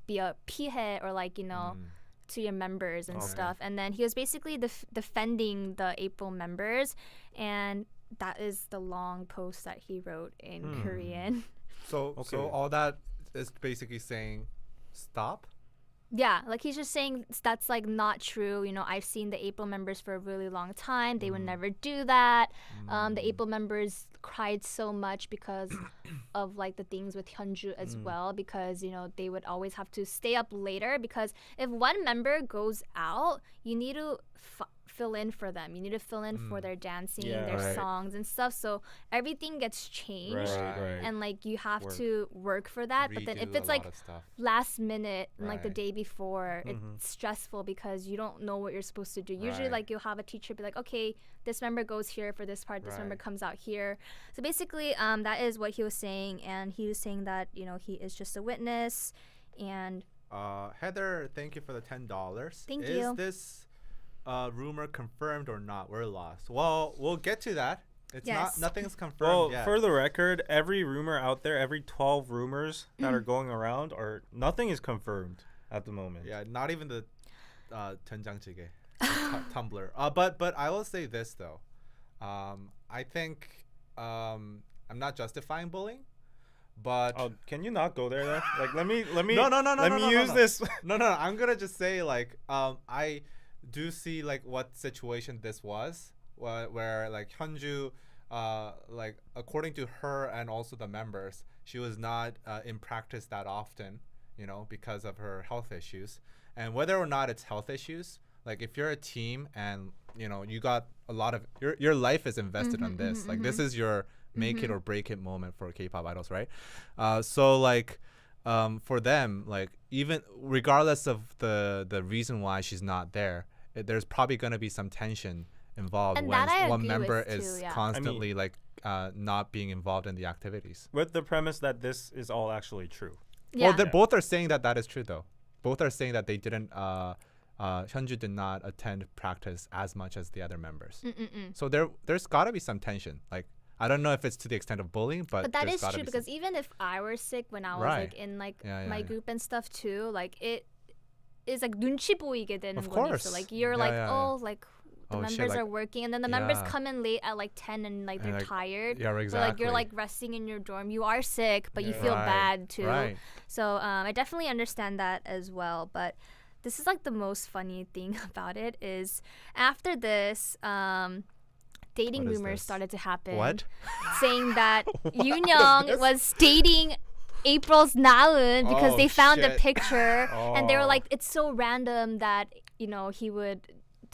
be a pihe or like, you know, to your members and Okay. stuff. And then he was basically defending the April members, and that is the long post that he wrote in Korean. So Okay. so all that is basically saying stop. Yeah, like he's just saying that's like not true. You know, I've seen the April members for a really long time. They would never do that. The April members cried so much because of like the things with Hyunju as well, because you know they would always have to stay up later, because if one member goes out, you need to fill in for them. You need to fill in for their dancing, Yeah. their Right. songs and stuff. So everything gets changed. Right, right. And like you have Work. to work for that. But then Redo if it's a like lot of stuff. last minute and like the Right. day before, Mhm. it's stressful because you don't know what you're supposed to do. Usually Right. like you'll have a teacher be like, okay, this member goes here for this part, this member Right. comes out here. So basically that is what he was saying, and he was saying that, you know, he is just a witness. And Heather, thank you for the $10. Thank is you. this rumor confirmed or not? We're lost. Well, we'll get to that. It's Yes. not nothing's confirmed Well, yet. for the record, every rumor out there, every 12 rumors that are going around, are nothing is confirmed at the moment. Yeah, not even the 된장찌개 Tumblr. But I will say this though. I think I'm not justifying bullying, but Oh, can you not go there then? Like let me No, let me no, use no. this. no, I'm gonna just say like I do see like what situation this was, where like Hyunju, like according to her and also the members, she was not in practice that often, you know, because of her health issues. And whether or not it's health issues, like if you're a team and you know you got a lot of your life is invested on this, like this is your make it or break it moment for K-pop idols, right? So like for them, like even regardless of the reason why she's not there, there's probably going to be some tension involved And when that I one agree member with is too, yeah. constantly like not being involved in the activities. With the premise that this is all actually true. yeah. Well, they both are saying that that is true though. Both are saying that they didn't Hyunju did not attend practice as much as the other members. So there's got to be some tension. Like I don't know if it's to the extent of bullying, but that there's is gotta true, be because even if I were sick when I was Right. like in like Yeah, my yeah. group and stuff too, like it is like 눈치 보이게 되는 Of 거니. course. So like you're Yeah, like, yeah, oh, like the Oh, shit, members like- are working, and then the members Yeah. come in late at like 10 and like And, they're like, tired. yeah, So like exactly. you're like resting in your dorm. You are sick, but you Yeah. feel Right, bad too. Right. So I definitely understand that as well. But this is like the most funny thing about it is after this, dating What is rumors this? started to happen. What? Saying that What Yoon is Young this? was dating April's Naeun because Oh, they found a shit. picture, and they were Oh. like, it's so random that, you know, he would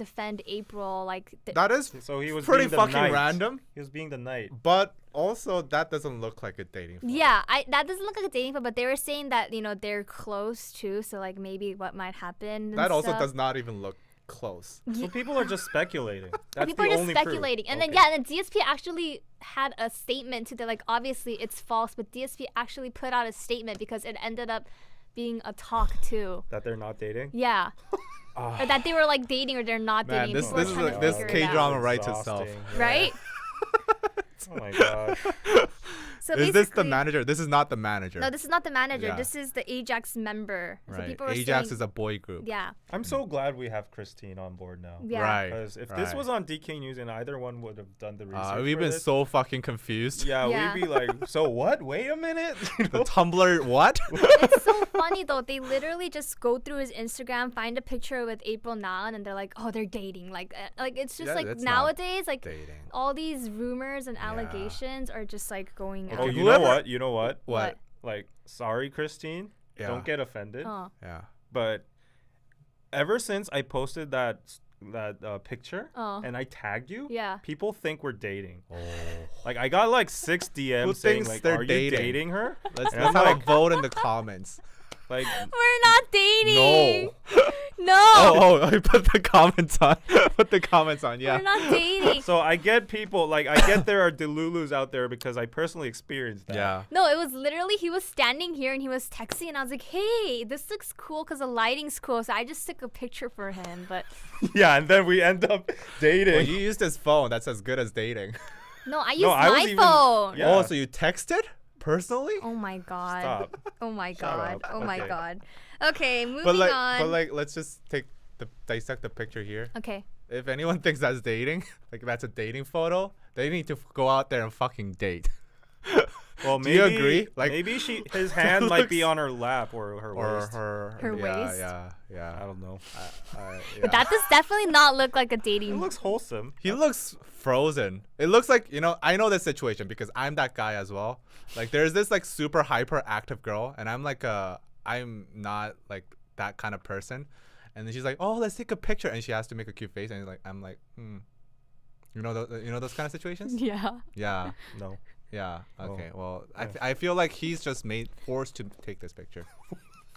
defend April. Like That is So he was pretty being the fucking knight. random. He was being the knight. But also, that doesn't look like a dating photo. yeah, that doesn't look like a dating photo, but they were saying that they're close too. So like maybe what might happen. And That also stuff. does not even look close. So people are just speculating. That's People the are just only speculating, proof. and then Okay. and then DSP actually had a statement to the like. Obviously, it's false, but DSP actually put out a statement because it ended up being a talk too. That they're not dating. Yeah, or that they were like dating or they're not Man, dating. this People were is trying to this figure it K out. drama writes itself. Exhausting, yeah. right? Oh my god. So Is this the basically- manager? This is not the manager. No, this is not the manager. Yeah. This is the Ajax member. So right. people were Ajax saying, is a boy group. yeah, I'm so glad we have Christine on board now. yeah. Right. Because if this right. was on DK News and either one would have done the research, We've for been this, so fucking confused. yeah, Yeah. we'd be like, so what? Wait a minute. You The know? Tumblr, what? It's so funny though. They literally just go through his Instagram, find a picture with April Nan, and they're like, "Oh, they're dating." Like it's just Yeah, like that's not nowadays, like Dating. all these rumors and Yeah. allegations are just like going Oh, out. you know Whoever- what? You know what? What? Like, sorry, Christine. Yeah. Don't get offended. Oh, Yeah. But ever since I posted that picture Oh. and I tagged you, yeah. people think we're dating. Oh. Like I got like 6 DMs Who saying thinks like, they're "Are you dating? dating her?" Let's And have I'm a like- vote in the comments. Like, We're not dating. No. Oh, I put the comments on. Put the comments on. Yeah. We're not dating. so I get people like I get there are delulus out there because I personally experienced that. Yeah. No, it was literally he was standing here and he was texting, and I was like, "Hey, this looks cool because the lighting's cool." So I just took a picture for him, but Yeah, and then we end up dating. Well, you used his phone. That's as good as dating. no, I used No, I was my even- phone. Yeah. Oh, so you texted personally? Oh my god. Stop. Oh my Shut god. up. Oh my Okay. god. Okay, moving But on. like, let's just dissect the picture here. Okay. If anyone thinks that's dating, like that's a dating photo, they need to go out there and fucking date. Well, Do maybe you agree? Like- maybe his hand might be looks- on her lap or her Or waist. her. Her yeah, waist? Yeah. I don't know. Yeah. That does definitely not look like a It dating. looks wholesome. He looks frozen. It looks like, I know this situation because I'm that guy as well. Like there's this like super hyper active girl and I'm like I'm not like that kind of person. And then she's like, "Oh, let's take a picture." And she has to make a cute face and I'm like, You know those kind of situations? Yeah. Yeah. No. Yeah. Oh. Okay. Well, Yeah. I feel like he's just forced to take this picture.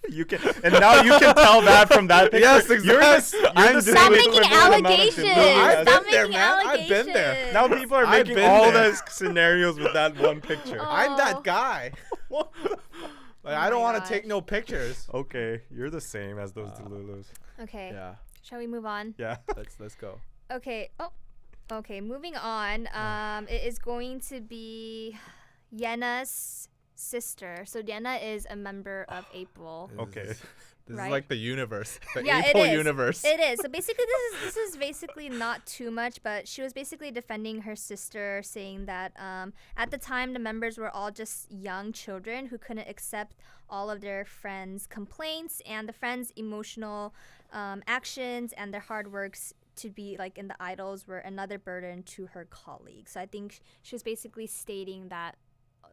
You can, and now you can tell that from that picture. Yes, You're exactly. the I'm same Stop just- making equivalent amount of allegations. delulu I've as- Stop been there, making man. I've been there. allegations. Now people are I've making been all there. those scenarios with that one picture. Oh. I'm that guy. Like Oh I don't my want to take gosh. no pictures. Okay, you're the same as those delulus. Okay. Yeah. Shall we move on? Yeah. Let's go. Okay. Oh. Okay. Moving on. It is going to be Yena's sister. So Yena is a member of April. Okay. This Right? is like the universe. The Yeah, it April is. universe. It is. So basically, this is basically not too much, but she was basically defending her sister, saying that at the time the members were all just young children who couldn't accept all of their friends' complaints and the friends' emotional actions and their hard works to be like in the idols were another burden to her colleagues. So I think she was basically stating that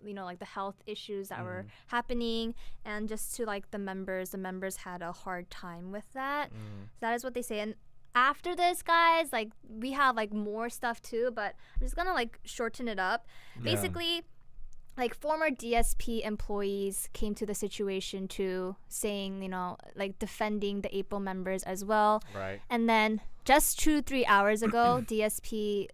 like the health issues that were happening, and just to like the members had a hard time with that. So that is what they say. And after this, guys, like we have like more stuff too, but I'm just gonna like shorten it up. Basically, like former DSP employees came to the situation too, saying, like defending the April members as well. Right. And then just 2-3 hours ago, DSP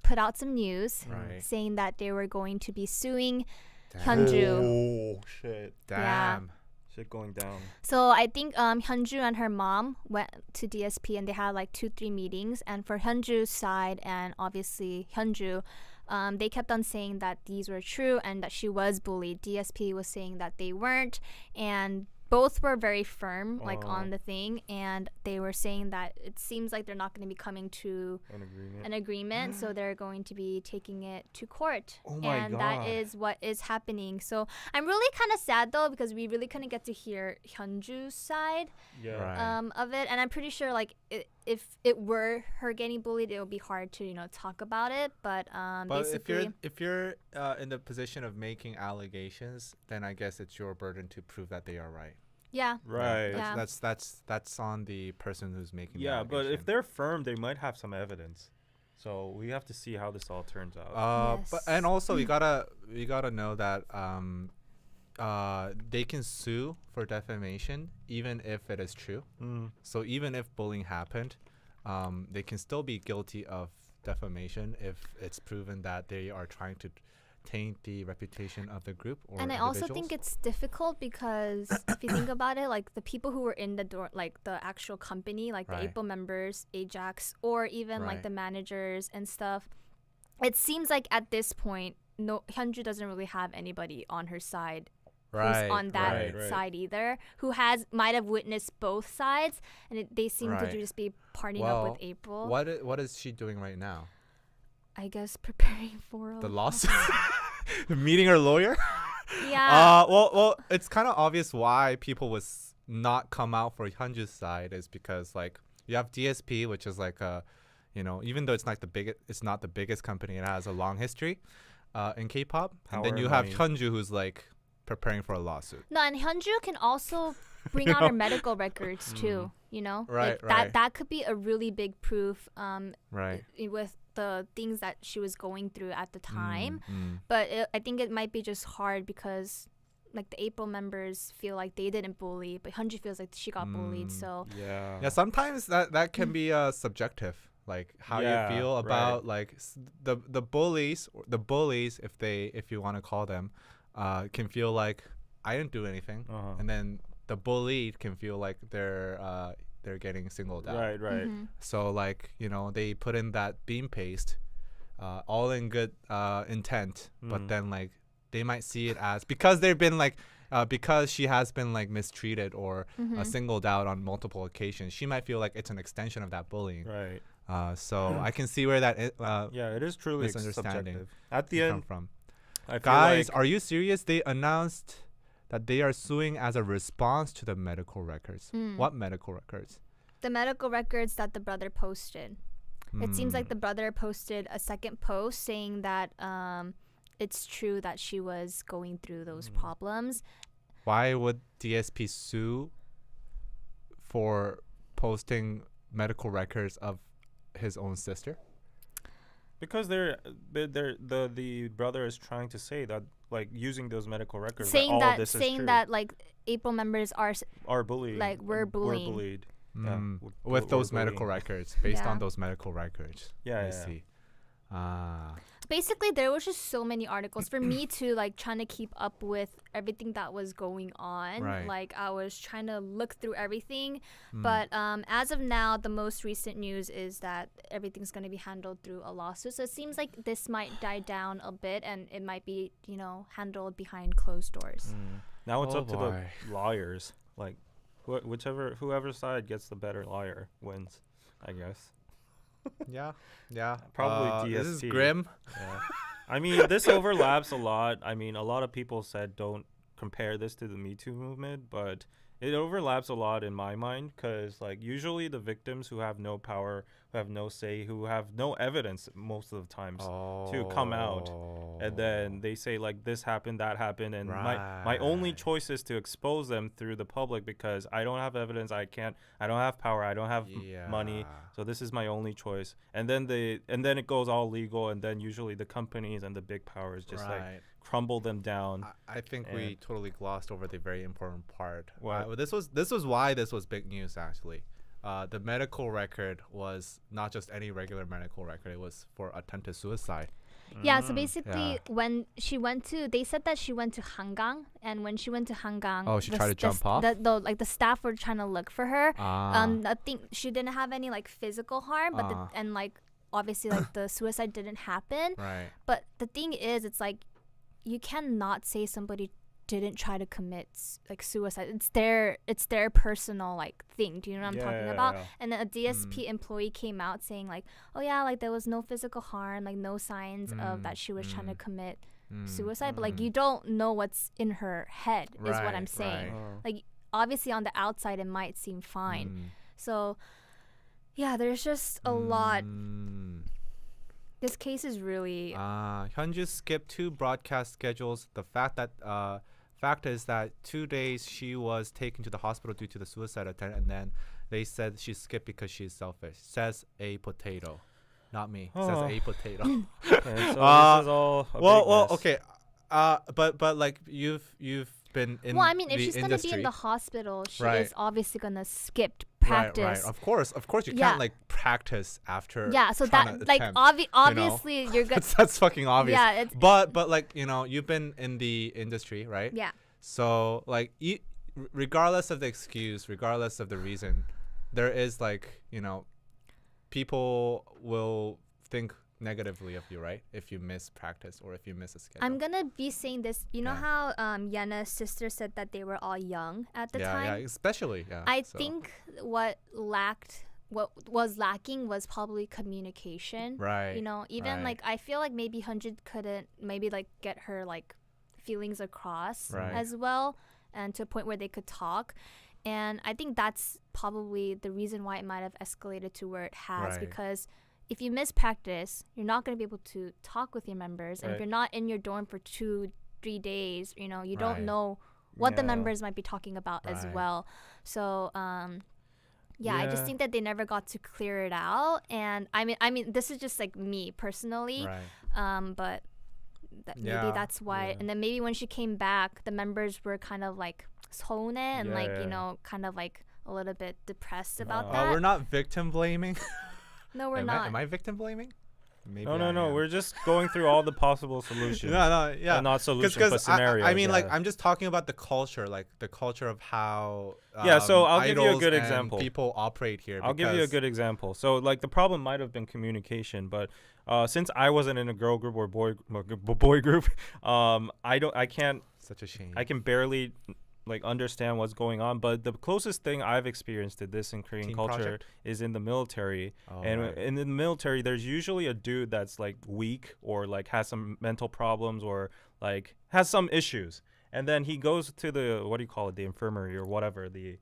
put out some news Right. saying that they were going to be suing Damn. Hyunju. Oh shit! Damn. Shit going down. So I think Hyunju and her mom went to DSP and they had like 2-3 meetings. And for Hyunju's side and obviously Hyunju, they kept on saying that these were true and that she was bullied. DSP was saying that they weren't, and both were very firm on the thing, and they were saying that it seems like they're not going to be coming to An agreement. an agreement, so they're going to be taking it to court. Oh my and God. that is what is happening. So I'm really kind of sad though, because we really couldn't get to hear Hyunju's side Yeah. Right. of it, and I'm pretty sure like if it were her getting bullied, it would be hard to talk about it. But But basically, if you're in the position of making allegations, then I guess it's your burden to prove that they are right. Yeah. Right. Yeah. That's on the person who's making. Yeah, the but if allegation. they're firm, they might have some evidence. So we have to see how this all turns out. But Yes. and also we gotta know that they can sue for defamation even if it is true. So even if bullying happened, they can still be guilty of defamation if it's proven that they are trying to taint the reputation of the group or And I also think it's difficult because if you think about it, like the people who were in the door, like the actual company, like the Right. April members, Ajax, or even like Right. the managers and stuff, it seems like at this point, no, Hyunju doesn't really have anybody on her side who's on that right. side either, who might have witnessed both sides, and they seem Right. to just be partying Well, up with April. what is she doing right now? I guess preparing for The lawsuit? Meeting her lawyer? Yeah. Well, it's kind of obvious why people would not come out for Hyunju's side is because like you have DSP, which is like even though it's not the biggest company, it has a long history in K-pop. And then Power you and have money. Hyunju who's like preparing for a lawsuit. No, and Hyunju can also bring out her medical records too. You know, Right, like right. that could be a really big proof. Right. With the things that she was going through at the time, Mm. but I think it might be just hard because like the April members feel like they didn't bully, but Hyunju feels like she got bullied. So Yeah. Yeah, sometimes that can be subjective, like how Yeah, you feel right. about like the bullies, if you want to call them, can feel like I didn't do anything, and then the bullied can feel like they're getting singled out. Right, right. So like they put in that beam paste, all in good intent, but then like they might see it as because they've been like because she has been like mistreated or singled out on multiple occasions, she might feel like it's an extension of that bullying. Right. So I can see where that Yeah, it is truly misunderstanding subjective. At the come end, from. I feel Guys, like are you serious? They announced that they are suing as a response to the medical records. What medical records? the medical records that the brother posted. It seems like Mm. the brother posted a second post saying that it's true that she was going through those problems. Why would DSP sue for posting medical records of his own sister? because the brother is trying to say that like using those medical records saying all that this is saying true, that like April members are bullied, like, we're bullying. bullied. Yeah, Mm. w- With we're those medical bullying. records, based Yeah. on those medical records. Yeah, I yeah. see. Basically there was just so many articles for me to like trying to keep up with everything that was going on. Right. Like I was trying to look through everything, Mm. but as of now the most recent news is that everything's going to be handled through a lawsuit. So it seems like this might die down a bit and it might be handled behind closed doors. Now it's Oh up to boy. the lawyers. Like whoever side gets the better lawyer wins, I guess. Yeah. Probably This is DST. grim. Yeah. I mean, this overlaps a lot. I mean, a lot of people said don't compare this to the Me Too movement, but it overlaps a lot in my mind because, like, usually the victims who have no power, who have no say, who have no evidence most of the times to come out, and then they say like this happened, that happened, and my only Right. choice is to expose them through the public because I don't have evidence, I don't have power, I don't have money, Yeah. so this is my only choice. And then it goes all legal, and then usually the companies and the big powers just like Right. crumble them down. I think we And- totally glossed over the very important part. What? This was why this was big news actually. The medical record was not just any regular medical record. It was for attempted suicide. Yeah, so basically Yeah. when they said that she went to Hangang, and when she went to Hangang, Oh, she tried to jump off? The staff were trying to look for her. Ah. I think she didn't have any like physical harm, but Ah. and like obviously like the suicide didn't happen. Right. But the thing is, it's like you cannot say somebody didn't try to commit like suicide. It's their personal like thing. Do you know what I'm talking about? Yeah. And then a DSP employee came out saying like, oh yeah, like there was no physical harm, like no signs of that she was trying to commit suicide. But like you don't know what's in her head is what I'm Right, saying. right. Like obviously on the outside it might seem fine. So yeah, there's just a lot. This case is really Hyunju skipped 2 broadcast schedules. The fact that Fact is that 2 days she was taken to the hospital due to the suicide attempt, and then they said she skipped because she's selfish. Says a potato, not me. Says a potato. Okay, so this is all a big mess. Okay. But like you've been in Well, I mean, if the she's gonna industry. be in the hospital, she Right. is obviously gonna skip practice. Right. Of course, you Yeah. can't like practice after. Yeah, so trying that to like attempt, obviously you're good. that's fucking obvious. Yeah, it's But like you've been in the industry, right? yeah. So like regardless of the excuse, regardless of the reason, there is like people will think negatively of you, right? If you miss practice or if you miss a schedule. I'm gonna be saying this. You know Yeah. how Yena's sister said that they were all young at the time. Yeah, especially. Yeah. I so. think what was lacking was probably communication. Right. Even right. like I feel like maybe 100 couldn't maybe like get her like feelings across Right. as well, and to a point where they could talk. And I think that's probably the reason why it might have escalated to where it has, Right. because if you miss practice, you're not going to be able to talk with your members. And if Right. you're not in your dorm for 2-3 days, you Right. don't know what the Yeah. members might be talking about as Right. well. So, yeah, I just Yeah. think that they never got to clear it out. And I mean, this is just like me personally. Right. But maybe Yeah, that's why. yeah. And then maybe when she came back, the members were kind of like 서운해 and like, Yeah. kind of like a little bit depressed about No. that. We're not victim blaming. No, we're am not. am I victim blaming? Maybe No, I am. We're just going through all the possible solutions. No, yeah. Not solutions, but scenarios. I mean, like, yeah. I'm just talking about the culture, like the culture of how. Yeah, so I'll give you a idols good and example. People operate here. I'll give you a because- good example. So, like, the problem might have been communication, but since I wasn't in a girl group or boy group, I can't. Such a shame. I can barely like understand what's going on. But the closest thing I've experienced to this in Korean Team culture project? is in the military. Oh, And right. in the military, there's usually a dude that's like weak or like has some mental problems or like has some issues. And then he goes to the, what do you call it, the infirmary or whatever, the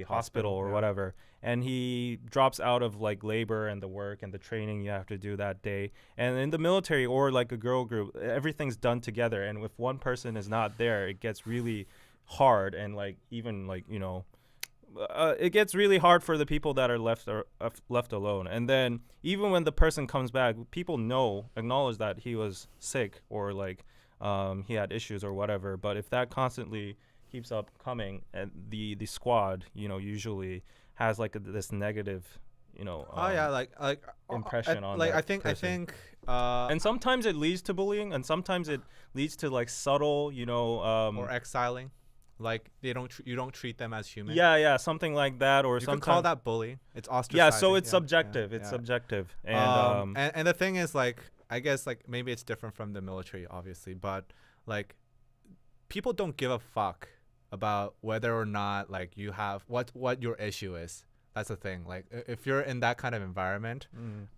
hospital or yeah. whatever. And he drops out of like labor and the work and the training you have to do that day. And in the military or like a girl group, everything's done together. And if one person is not there, it gets really hard. And like even like, it gets really hard for the people that are left alone. And then even when the person comes back, people acknowledge that he was sick or like he had issues or whatever. But if that constantly keeps up coming, and the squad usually has like this negative impression on like that I think person. and And sometimes it leads to bullying, and sometimes it leads to like subtle or exiling, like you don't treat them as human. yeah, something like that. Or you sometimes could call that bullying. It's ostracizing. yeah, so it's yeah, subjective. yeah, It's yeah. subjective. And and the thing is, like, I guess like maybe it's different from the military, obviously, but like people don't give a fuck about whether or not like you have what your issue is. That's the thing. Like if you're in that kind of environment,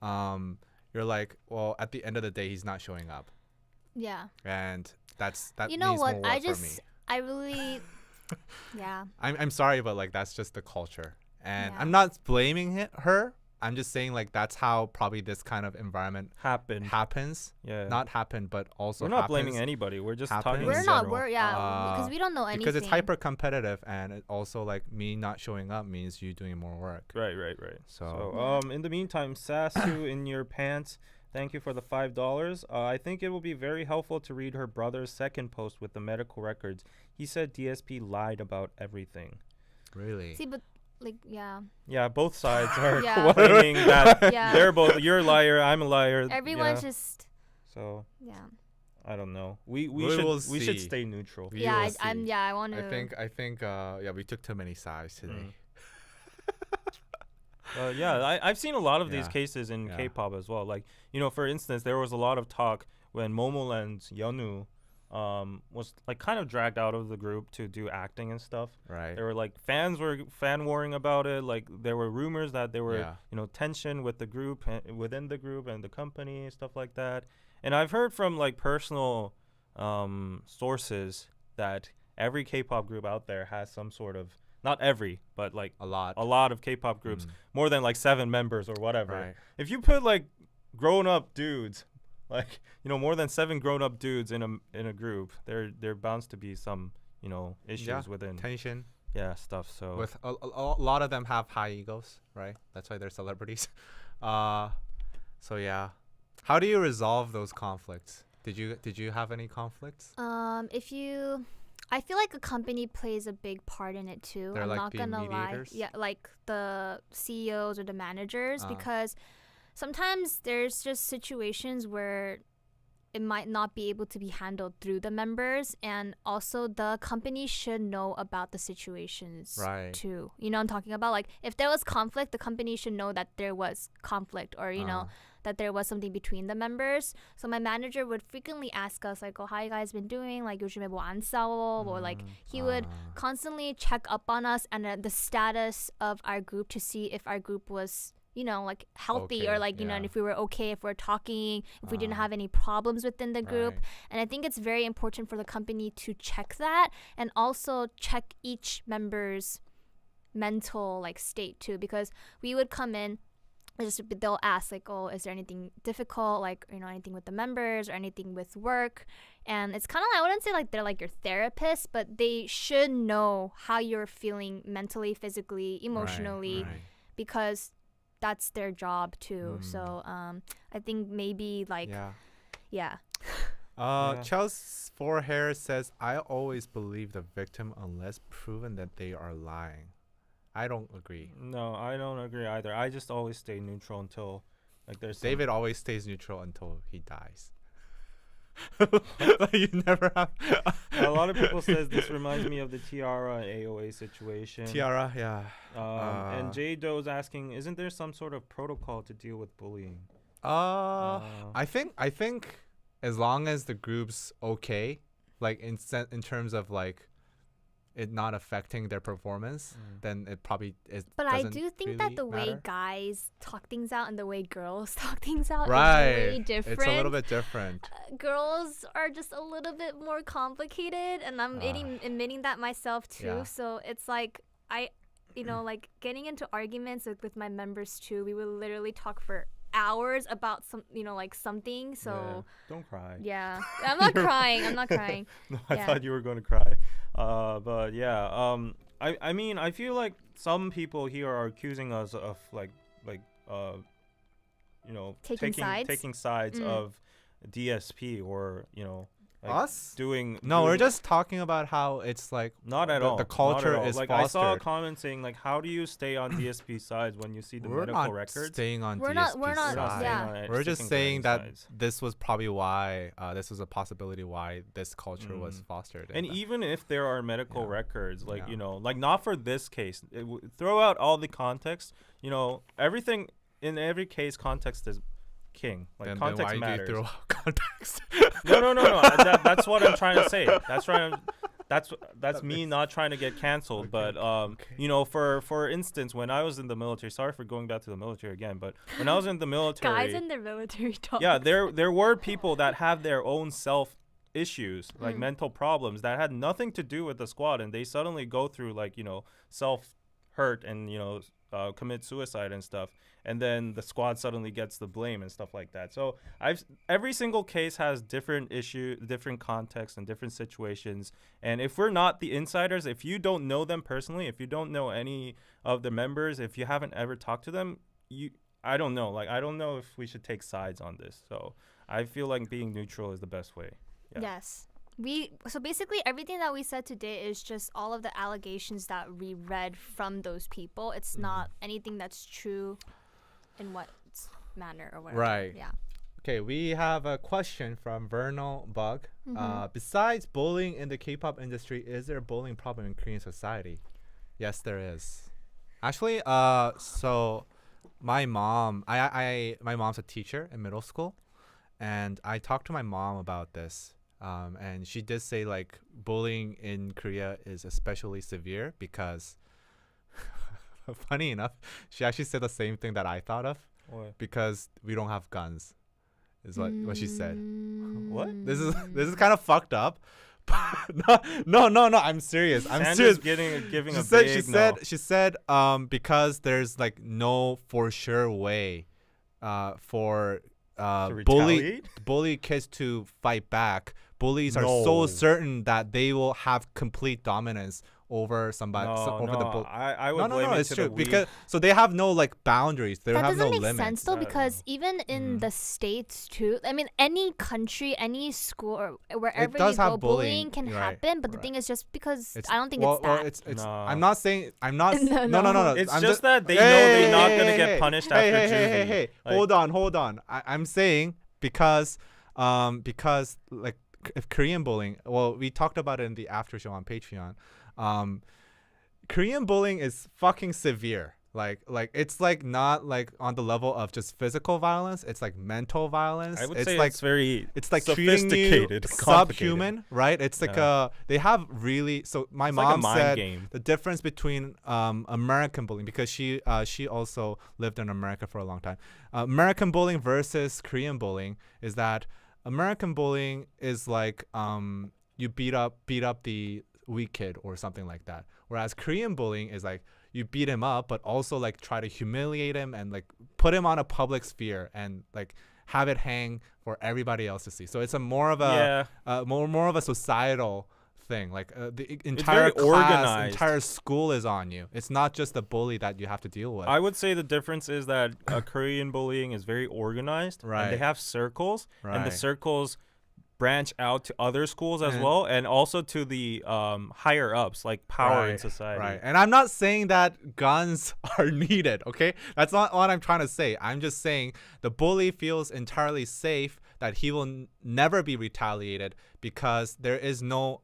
you're like, well, at the end of the day, he's not showing up, Yeah. and that You know needs what? more work for me. I really, yeah. I'm sorry, but like that's just the culture, and Yeah. I'm not blaming her. I'm just saying like that's how probably this kind of environment happened. happens. Yeah. Not happen, but also We're not happens blaming anybody. We're just happens. talking. In We're not. general. We're because we don't know anything. because it's hyper competitive, and it also like me not showing up means you doing more work. Right. So, So, in the meantime, Sasu in your pants, thank you for the $5. I think it will be very helpful to read her brother's second post with the medical records. He said DSP lied about everything. really, See, but like, yeah. Yeah, both sides are Yeah. claiming that Yeah. they're both. You're a liar. I'm a liar. Everyone's yeah. just, So yeah. I don't know. We will should see. stay neutral. We Yeah, will I'm. see. Yeah, I want to. I think yeah, we took too many sides today. Yeah, I've seen a lot of these Yeah. cases in Yeah. K-pop as well. Like, for instance, there was a lot of talk when Momoland's Yeonu was like kind of dragged out of the group to do acting and stuff. Right. There were like fans were fan warring about it. Like there were rumors that there were Yeah. tension with the group within the group and the company, stuff like that. And I've heard from like personal sources that every K-pop group out there has some sort of, not every, but like A lot. a lot of K-pop groups, more than like 7 members or whatever. Right. If you put like grown-up dudes, like more than 7 grown-up dudes in a group, there bounds to be some issues within tension. stuff. So With a lot of them have high egos, right? That's why they're celebrities. So yeah, how do you resolve those conflicts? Did you have any conflicts? I feel like a company plays a big part in it too. They're I'm like not the gonna mediators? lie. Yeah, like the CEOs or the managers, Ah. because sometimes there's just situations where it might not be able to be handled through the members, and also the company should know about the situations Right. too. You know what I'm talking about? Like if there was conflict, the company should know that there was conflict, or that there was something between the members. So my manager would frequently ask us like, "Oh, how you guys been doing? Like 요즘에 뭐 안 싸워?" Or like he would constantly check up on us and the status of our group to see if our group was like healthy, or Okay, like and yeah. if we were okay, if we're talking, if we didn't have any problems within the group. Right. And I think it's very important for the company to check that, and also check each member's mental like state too, because we would come in, they'll ask like, "Oh, is there anything difficult, like anything with the members or anything with work?" And it's kind of, I wouldn't say like they're like your therapist, but they should know how you're feeling mentally, physically, emotionally, Right. because that's their job too. So I think maybe like Yeah. yeah. Yeah. Chelsea for Hair says, "I always believe the victim unless proven that they are lying." I don't agree. no, I don't agree either. I just always stay neutral until like there's some- David always stays neutral until he dies. Like, you never have A lot of people says this reminds me of the Tiara and AOA situation. Tiara, yeah. And J Doe's asking, isn't there some sort of protocol to deal with bullying? I think as long as the group's okay, like in terms of like it not affecting their performance, then it probably is. But I do think that the way guys talk things out and the way girls talk things out is really different. It's a little bit different. Girls are just a little bit more complicated, and I'm admitting that myself too. Yeah. So it's like like getting into arguments with my members too. We would literally talk for hours about something. So Don't cry. yeah, I'm not crying. I'm not crying. No, I Yeah. thought you were going to cry. But yeah, I mean, I feel like some people here are accusing us of taking sides of DSP, or like Us? doing. We're just talking about how it's like not at the all. culture not at all. is like I saw a fostered. comment saying like, how do you stay on DSP sides when you see the we're medical not records? staying on We're DSP not- we're not- side. yeah. We're just sticking to saying any that sides. this was probably why this was a possibility why this culture was fostered. And that. even if there are medical Yeah. records, like Yeah. like not for this case, throw out all the context. Everything in every case, context is king. Like then context why matters. do you throw out context? No. That's what I'm trying to say. That's me not trying to get canceled. But for instance, when I was in the military, sorry for going back to the military again, but when I was in the military, Guys in their military talk. yeah, there were people that have their own self issues, like mental problems that had nothing to do with the squad, and they suddenly go through like self hurt and commit suicide and stuff, and then the squad suddenly gets the blame and stuff like that. So every single case has different different contexts and different situations, and if we're not the insiders, if you don't know them personally, if you don't know any of the members, if you haven't ever talked to them, I don't know if we should take sides on this. So I feel like being neutral is the best way. Yeah. Yes. So basically everything that we said today is just all of the allegations that we read from those people. It's not anything that's true in what manner or whatever. Right. Yeah. Okay, we have a question from Vernal Bug. Besides bullying in the K-pop industry, is there a bullying problem in Korean society? Yes, there is. Actually, so my mom, my mom's a teacher in middle school, and I talked to my mom about this. And she did say like bullying in Korea is especially severe because funny enough, she actually said the same thing that I thought of, because we don't have guns, is what she said. What? This is kind of fucked up. no, I'm serious. I'm serious. Giving a She big no. said because there's like no for sure way for bully kids to fight back. Bullies are No. so certain that they will have complete dominance over somebody. I would blame no, it it's to true the because so they have no like boundaries. They That have doesn't no make limits. sense though, because even in Mhm. the States too, I mean, any country, any school, or wherever does you have go, bullying, can you're right, happen. But the right. thing is, just because It's, I don't think well, it's that. it's. No. I'm not saying. I'm not. No, No. It's I'm just that they know they're not gonna get punished hey, after hey, juvie. Hey. Like- Hold on. I'm saying because like if Korean bullying. Well, we talked about it in the after show on Patreon. Korean bullying is fucking severe. Like it's like not like on the level of just physical violence. It's like mental violence. I would it's say like it's very it's like treating you sophisticated, subhuman, right? It's like Yeah. they have really. So my It's like a mom mind said game. the difference between American bullying, because she also lived in America for a long time. American bullying versus Korean bullying is that American bullying is like you beat up the weak kid or something like that, whereas Korean bullying is like you beat him up but also like try to humiliate him and like put him on a public sphere and like have it hang for everybody else to see. So it's a more of a more of a societal thing. Like the entire very class, organized. entire school is on you. It's not just the bully that you have to deal with. I would say the difference is that Korean bullying is very organized, Right. and they have circles, and the Right. circles branch out to other schools as And- well, and also to the higher ups, like power in Right, society. Right. And I'm not saying that guns are needed, okay? That's not what I'm trying to say. I'm just saying the bully feels entirely safe that he will never be retaliated because there is no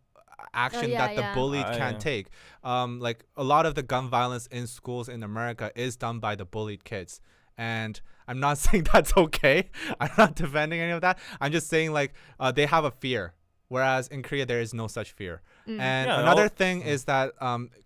action yeah, that the yeah. bully can Yeah. take. Like a lot of the gun violence in schools in America is done by the bullied kids. And I'm not saying that's okay. I'm not defending any of that. I'm just saying like they have a fear, whereas in Korea there is no such fear. And Yeah, another all- thing is that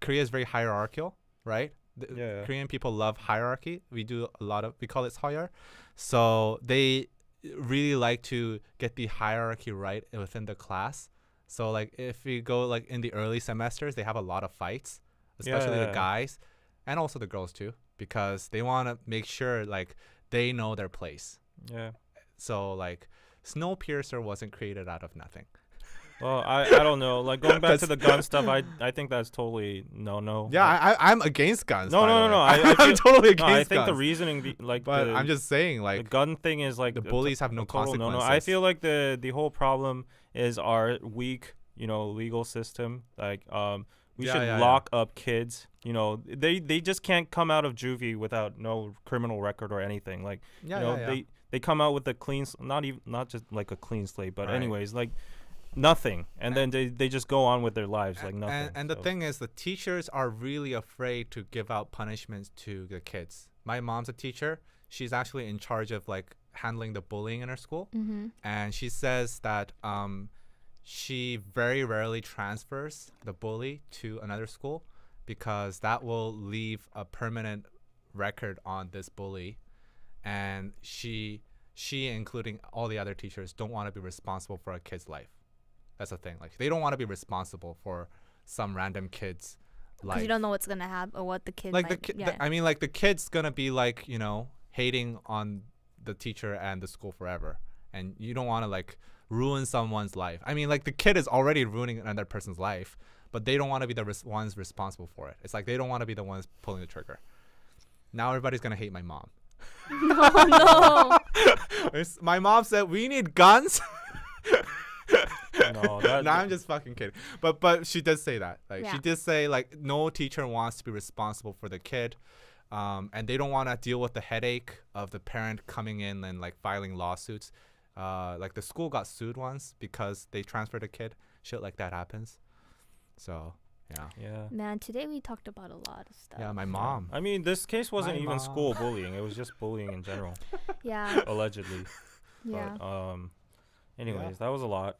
Korea is very hierarchical, right? Yeah. Korean people love hierarchy. We call it soyer. So they really like to get the hierarchy right within the class. So like if we go like in the early semesters, they have a lot of fights, especially the Yeah. guys and also the girls too, because they want to make sure like they know their place. Yeah. So like Snowpiercer wasn't created out of nothing. Well, I don't know. Like going back to the gun stuff, I think that's totally no. Yeah, I'm against guns. No, by the no, way. no. I'm feel- totally no, against I think guns. the reasoning, But the, I'm just saying, the like, gun thing is like the bullies have no a total no-no. consequences. I feel like the whole problem is our weak, legal system. Like, we Yeah, should yeah, lock up kids. They just can't come out of juvie without no criminal record or anything. Like, yeah. they come out with a clean, not just like a clean slate, but Right. anyways, like nothing, and then they just go on with their lives like nothing. And the So, thing is, the teachers are really afraid to give out punishments to the kids. My mom's a teacher. She's actually in charge of like handling the bullying in her school, Mm-hmm. and she says that she very rarely transfers the bully to another school because that will leave a permanent record on this bully, and she including all the other teachers don't want to be responsible for a kid's life. That's the thing. Like they don't want to be responsible for some random kid's life. Because you don't know what's gonna happen or what the kid like might. I mean, like the kid's gonna be like hating on the teacher and the school forever, and you don't want to like ruin someone's life. I mean, like the kid is already ruining another person's life, but they don't want to be the ones responsible for it. It's like they don't want to be the ones pulling the trigger. Now everybody's gonna hate my mom. no. My mom said we need guns. no, that, No, I'm just fucking kidding. But she did say that. Like she Yeah. did say like no teacher wants to be responsible for the kid, and they don't want to deal with the headache of the parent coming in and like filing lawsuits. Like the school got sued once because they transferred a kid. Shit like that happens. So yeah. yeah. Man, today we talked about a lot of stuff. Yeah, my mom. I mean, this case wasn't My even mom. school bullying. It was just bullying in general, Yeah. allegedly. Yeah. But anyways, Yeah. that was a lot.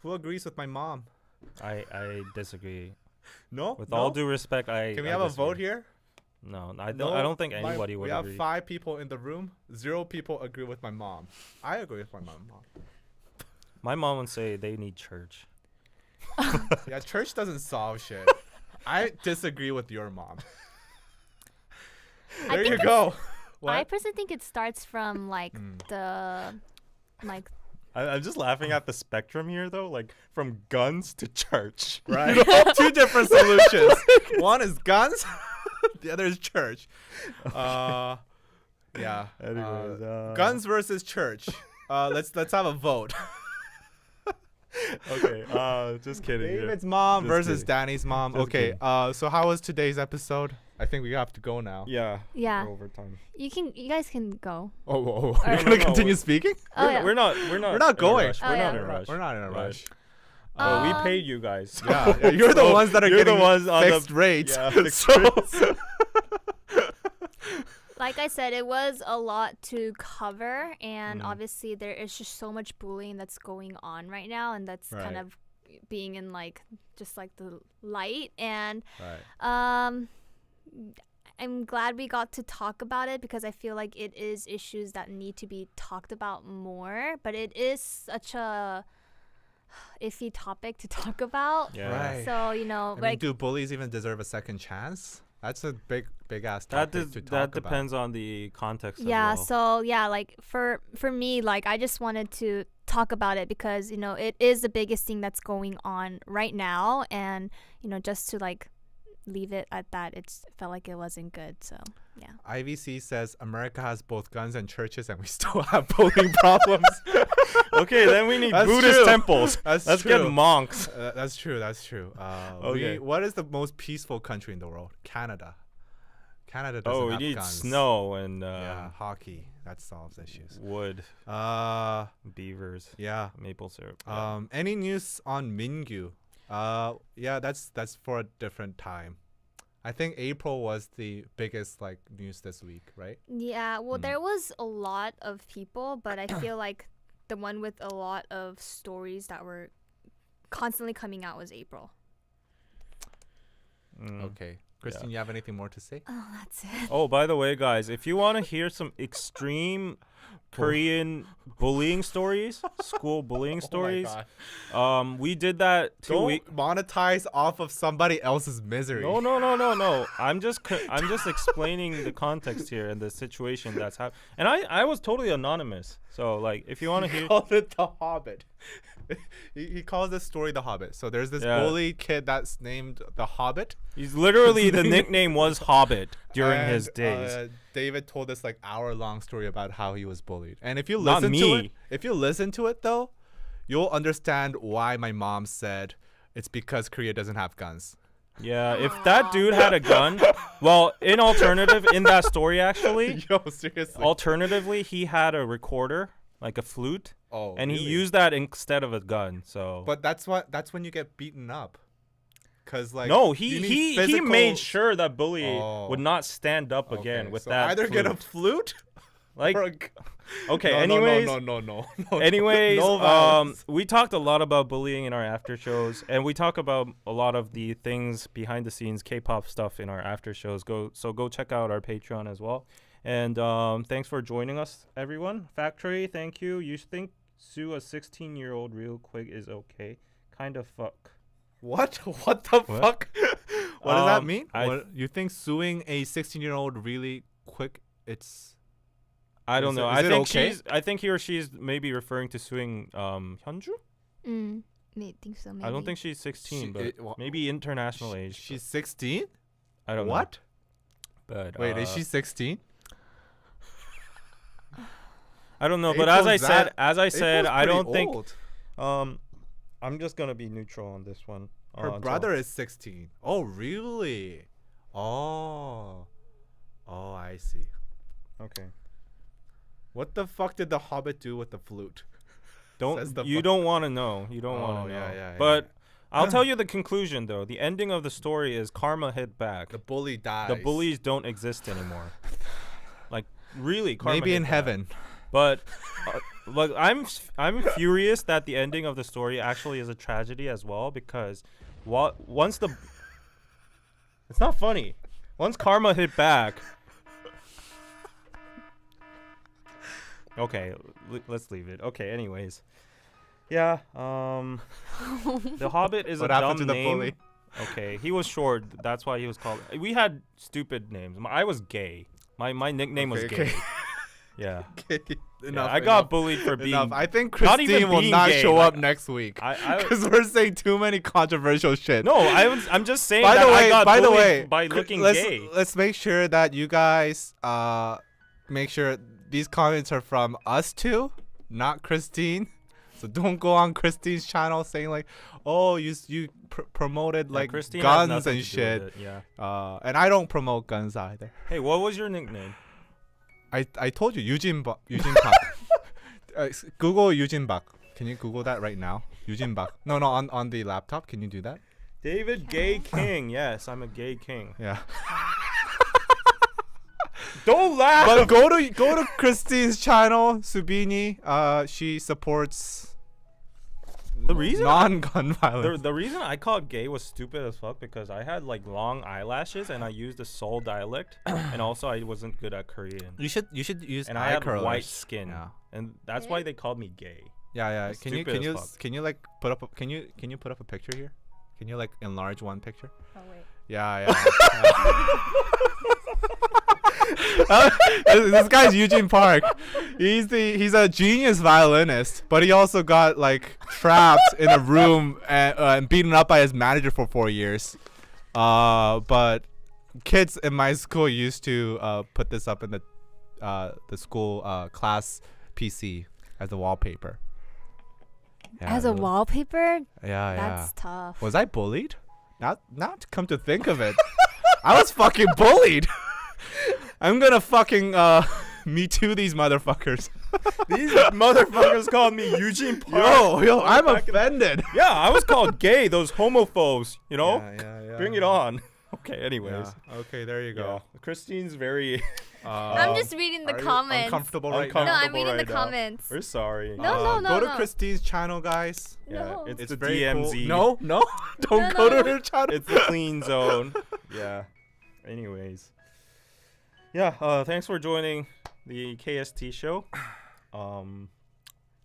Who agrees with my mom? I disagree. No. With No? all due respect, I Can we I have a disagree. vote here? No, I No, don't think anybody would We have agree. 5 people in the room. 0 people agree with my mom. I agree with my mom. My mom would say they need church. Yeah, church doesn't solve shit. I disagree with your mom. There you go. I personally think it starts from like Mm. the like I'm just laughing at the spectrum here, though. Like from guns to church. Right. Two different solutions. One is guns, the other is church. Yeah. Anyways, Guns versus church. Let's have a vote. Okay. Just kidding. David's mom Just versus kidding. Danny's mom. Just Okay. kidding. So how was today's episode? I think we have to go now. Yeah. yeah. We're over time. You guys can go. Oh, No, you're no, gonna no, continue we're- speaking? Oh, yeah. We're not We're not in a going. rush. Oh, We're yeah. not in a rush. We're not in a Right. rush. Oh, we Um, paid you guys. Yeah, you're the So ones that are you're the getting ones on the- fixed rates. Yeah, fixed So- rates. Like I said, it was a lot to cover, and Mhm. obviously there is just so much bullying that's going on right now, and that's kind Right. of being in like just like the light. And Right. I'm glad we got to talk about it because I feel like it is issues that need to be talked about more, but it is such a iffy topic to talk about. Yeah. Right. So, you know, I mean, like do bullies even deserve a second chance? That's a big ass That topic to talk that about. depends on the context. yeah, As well. so yeah, like for me, like I just wanted to talk about it because, you know, it is the biggest thing that's going on right now, and, you know, just to like leave it at that, it felt like it wasn't good. So yeah. IVC says America has both guns and churches, and we still have bullying problems. Okay, then we need That's Buddhist true. temples. That's Let's true. get monks. That's true. That's true. Okay. What is the most peaceful country in the world? Canada. Canada doesn't Oh, we have need guns. snow and Yeah, hockey. That solves issues. wood, Uh, beavers, yeah. maple syrup. Yeah. Any news on Mingyu? Yeah, that's for a different time. I think April was the biggest like news this week, right? Yeah, well, Mm. there was a lot of people, but I feel like the one with a lot of stories that were constantly coming out was April. Mm. Okay. Christine, you have anything more to say? Oh, that's it. Oh, by the way, guys, if you want to hear some extreme Korean bullying stories, school bullying stories, we did that 2 Don't weeks. monetize off of somebody else's misery. No. I'm just explaining the context here and the situation that's happening. And I was totally anonymous. So like, if you want to He hear, called it The Hobbit. he calls this story The Hobbit. So there's this Yeah. bully kid that's named The Hobbit. he's literally the nickname was Hobbit during and, his days. David told this like hour-long story about how he was bullied. And if you Not listen to it, me. if you listen to it though, you'll understand why my mom said it's because Korea doesn't have guns. Yeah, if that dude had a gun, well, in that story actually, Yo, seriously. alternatively, he had a recorder, like a flute, Oh, and he really? used that instead of a gun. So But that's when you get beaten up. Cause like no, you need he physical- made sure that bully Oh. would not stand up again Okay, with so that. either get a flute. flute like or a g- okay. No, anyways, no. anyways, No violence. we talked a lot about bullying in our after shows, and we talk about a lot of the things behind the scenes K-pop stuff in our after shows. Go check out our Patreon as well. And thanks for joining us, everyone. Factory, thank you. You think sue a 16-year-old real quick is okay? Kind of fuck. What? What the fuck? What does that mean? I- What, you think suing a 16-year-old really quick? It's I don't Is know. it- I is it think okay? I think he or she's maybe referring to suing Hyunju. I think so. Maybe. I don't think she's 16, but maybe international age. she's 16. I don't know. What? But Wait, is she 16? I don't know. But as I April's said, I pretty don't think. old. I'm just gonna be neutral on this one. Her brother is 16. Oh, really? Oh, I see. Okay. What the fuck did the Hobbit do with the flute? Says the You fuck- don't want to know. You don't Oh, want to know. yeah. But I'll tell you the conclusion though. The ending of the story is karma hit back. The bully dies. The bullies don't exist anymore. Like really, karma Maybe hit in back. heaven. But look, I'm furious that the ending of the story actually is a tragedy as well because once the it's not funny. Once karma hit back. Okay, let's leave it. Okay, anyways. Yeah, The Hobbit is What a happened dumb to the name. bully? Okay, he was short. That's why he was called. We had stupid names. I was gay. My nickname was Okay, gay. okay. Yeah. Okay. Yeah, I got bullied for being. Enough. I think not even Christine will being not gay, show like, up next week I because we're saying too many controversial shit. no, I'm just saying By that the I way, got by the bullied way, by looking let's gay. let's make sure that you guys make sure these comments are from us two, not Christine. So don't go on Christine's channel saying like, oh, you promoted Yeah, like Christine has guns nothing and to do with shit. it, Yeah. And I don't promote guns either. Hey, what was your nickname? I told you Eugene Park. Google Eugene Bak. Can you Google that right now? Eugene Bak. No, on the laptop. Can you do that? David Gay King. Yes, I'm a gay king. Yeah. Don't laugh. But go to Christine's channel, Subini. She supports The reason non-gun violence. The reason I called gay was stupid as fuck because I had like long eyelashes and I used the Seoul dialect and also I wasn't good at Korean. You should use And eye I had curlers. white skin. Yeah. And that's why they called me gay. Yeah. That's Can you stupid as fuck. can you like put up can you put up a picture here? Can you like enlarge one picture? Oh wait. Yeah. This guy's Eugene Park. He's a genius violinist, but he also got like trapped in a room and beaten up by his manager for 4 years. But kids in my school used to put this up in the school class PC as a wallpaper. Yeah, As a wallpaper? Yeah. That's tough. Was I bullied? Not to come to think of it. I was fucking bullied. I'm gonna fucking me too these motherfuckers. These motherfuckers called me Eugene Park. Yo, I'm offended. Yeah, I was called gay. Those homophobes, you know? Yeah. Bring it on. Okay, anyways. Yeah. Okay, there you go. Yeah. Christine's very I'm just reading the Are you comments. uncomfortable right No, now? I'm reading right the now. comments. We're sorry. No, Go to no. Christine's channel, guys. Yeah, No. it's the very DMZ. cool. No, don't No, go no. to her channel. It's the clean zone. Yeah. Anyways. Yeah, thanks for joining the KST show.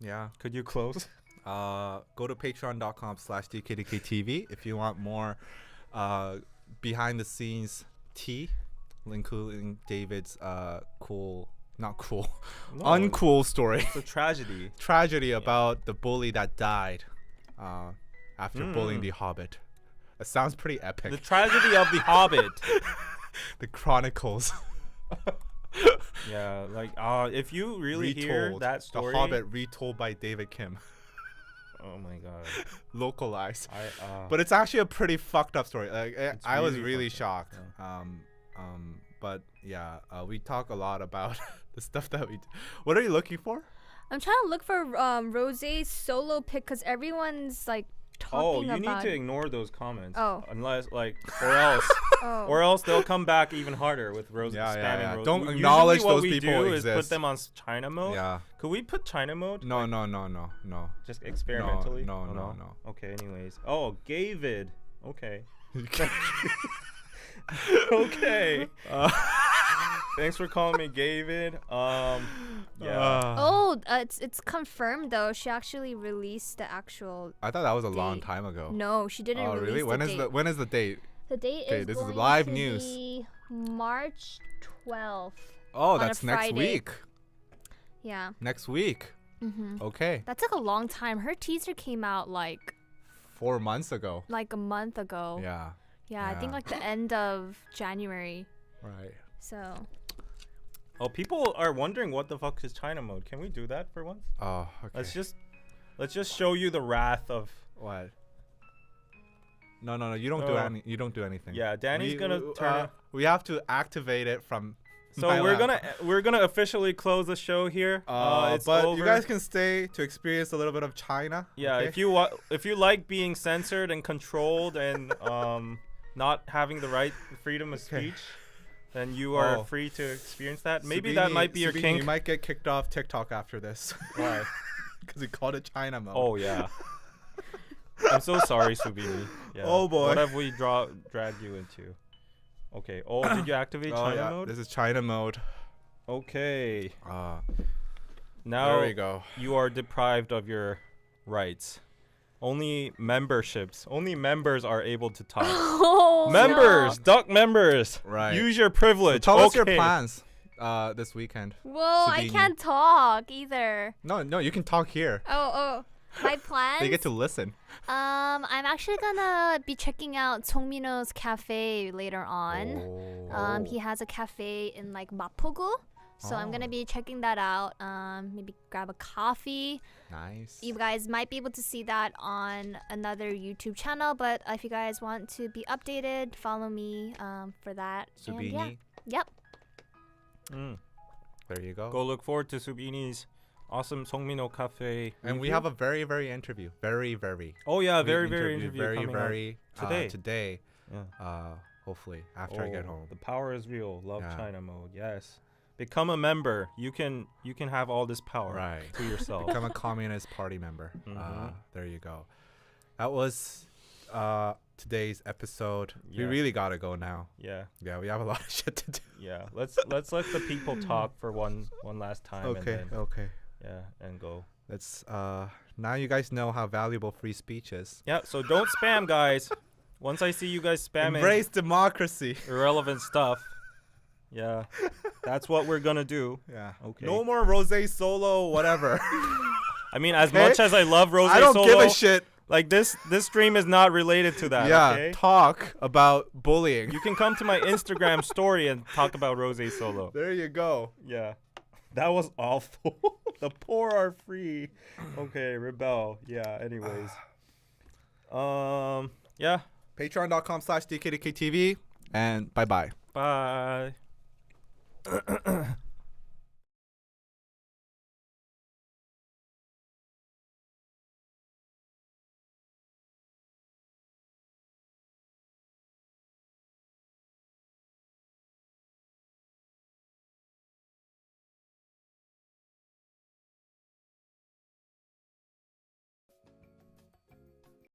Yeah. Could you close? Go to patreon.com/DKDKTV if you want more behind the scenes tea, including David's uncool story. It's a tragedy. Tragedy about the bully that died after bullying the Hobbit. It sounds pretty epic. The tragedy of the Hobbit. The Chronicles. Yeah, like if you really hear Retold. that story. The Hobbit retold by David Kim. Oh my god. Localized. But But it's actually a pretty fucked up story. Like It's I was really really fucked up, shocked. But yeah, we talk a lot about the stuff that we do. What are you looking for? I'm trying to look for Rose's solo pic because everyone's like oh, talking you about. need to ignore those comments. Oh. Unless or else they'll come back even harder with Rose spamming Rose. Don't Usually acknowledge what those we people do is put exist. them on China mode. Yeah. Could we put China mode? No. Just experimentally? No. Okay, anyways. Oh, Gavid. Okay. Okay. Thanks for calling me Gavid. Yeah. It's confirmed though. She actually released the actual. I thought that was a long date. time ago. No, she didn't Oh, release really? the When date. is the date? The date Okay, is this is going live to news. be March 12th. Oh, on a that's next Friday. week. Yeah. Next week. Mhm. Okay. That took a long time. Her teaser came out like 4 months ago. a month ago. Yeah. Yeah, I think Yeah. like the end of January. Right. So. Oh, people are wondering what the fuck is China mode. Can we do that for once? Oh, okay. Let's just show you the wrath of. What? No. You don't do any. You don't do anything. Yeah, Danny's gonna turn it. We have to activate it from. So my we're lap. gonna officially close the show here. It's but over. you guys can stay to experience a little bit of China. Yeah, okay? if you like being censored and controlled and not having the right freedom of Okay. speech, then you are Oh. free to experience that. Maybe that might be your Subini, kink. You might get kicked off TikTok after this. Why? Because we called it China mode. Oh yeah. I'm so sorry, Subini. Yeah. Oh, boy. What have we dragged you into? Okay. Oh, did you activate Oh, China yeah. mode? This is China mode. Okay. There Now we go. you are deprived of your rights. Only members are able to talk. Oh, Members, duck members. Right. Use your privilege. Tell us your Okay. plans. this weekend? Whoa, I Subini. can't talk either. No, you can talk here. Oh. My plans? They get to listen. I'm actually gonna be checking out Songmino's cafe later on. Oh. He has a cafe in like Mapogu. So I'm gonna be checking that out. Maybe grab a coffee. Nice. You guys might be able to see that on another YouTube channel, but if you guys want to be updated, follow me for that. And yeah. Subini. Yep. There you go. Go look forward to Subini's awesome Songmino Cafe. And we review. have a very interview. Very. Oh yeah, We very interview Very coming out today. Yeah. Hopefully after I get home. The power is real. Love Yeah. China mode. Yes. Become a member. You can have all this power Right. to yourself. Become a Communist Party member. Mhm. There you go. That was today's episode. We Yeah. really gotta go now. Yeah. Yeah, we have a lot of shit to do. Yeah. Let's let the people talk for one last time. Okay. And then, Okay. yeah, and go. Let's now you guys know how valuable free speech is. Yeah. So don't spam, guys. Once I see you guys spamming Embrace democracy. irrelevant stuff. Yeah. That's what we're gonna do. Yeah. Okay. No more Rose Solo, whatever. I mean, as Okay? much as I love Rose I don't Solo, give a shit. like this stream is not related to that. Yeah. Okay? Talk about bullying. You can come to my Instagram story and talk about Rose Solo. There you go. Yeah. That was awful. The poor are free. Okay, rebel. Yeah, anyways. Yeah. Patreon.com/DKDKTV and bye. Bye.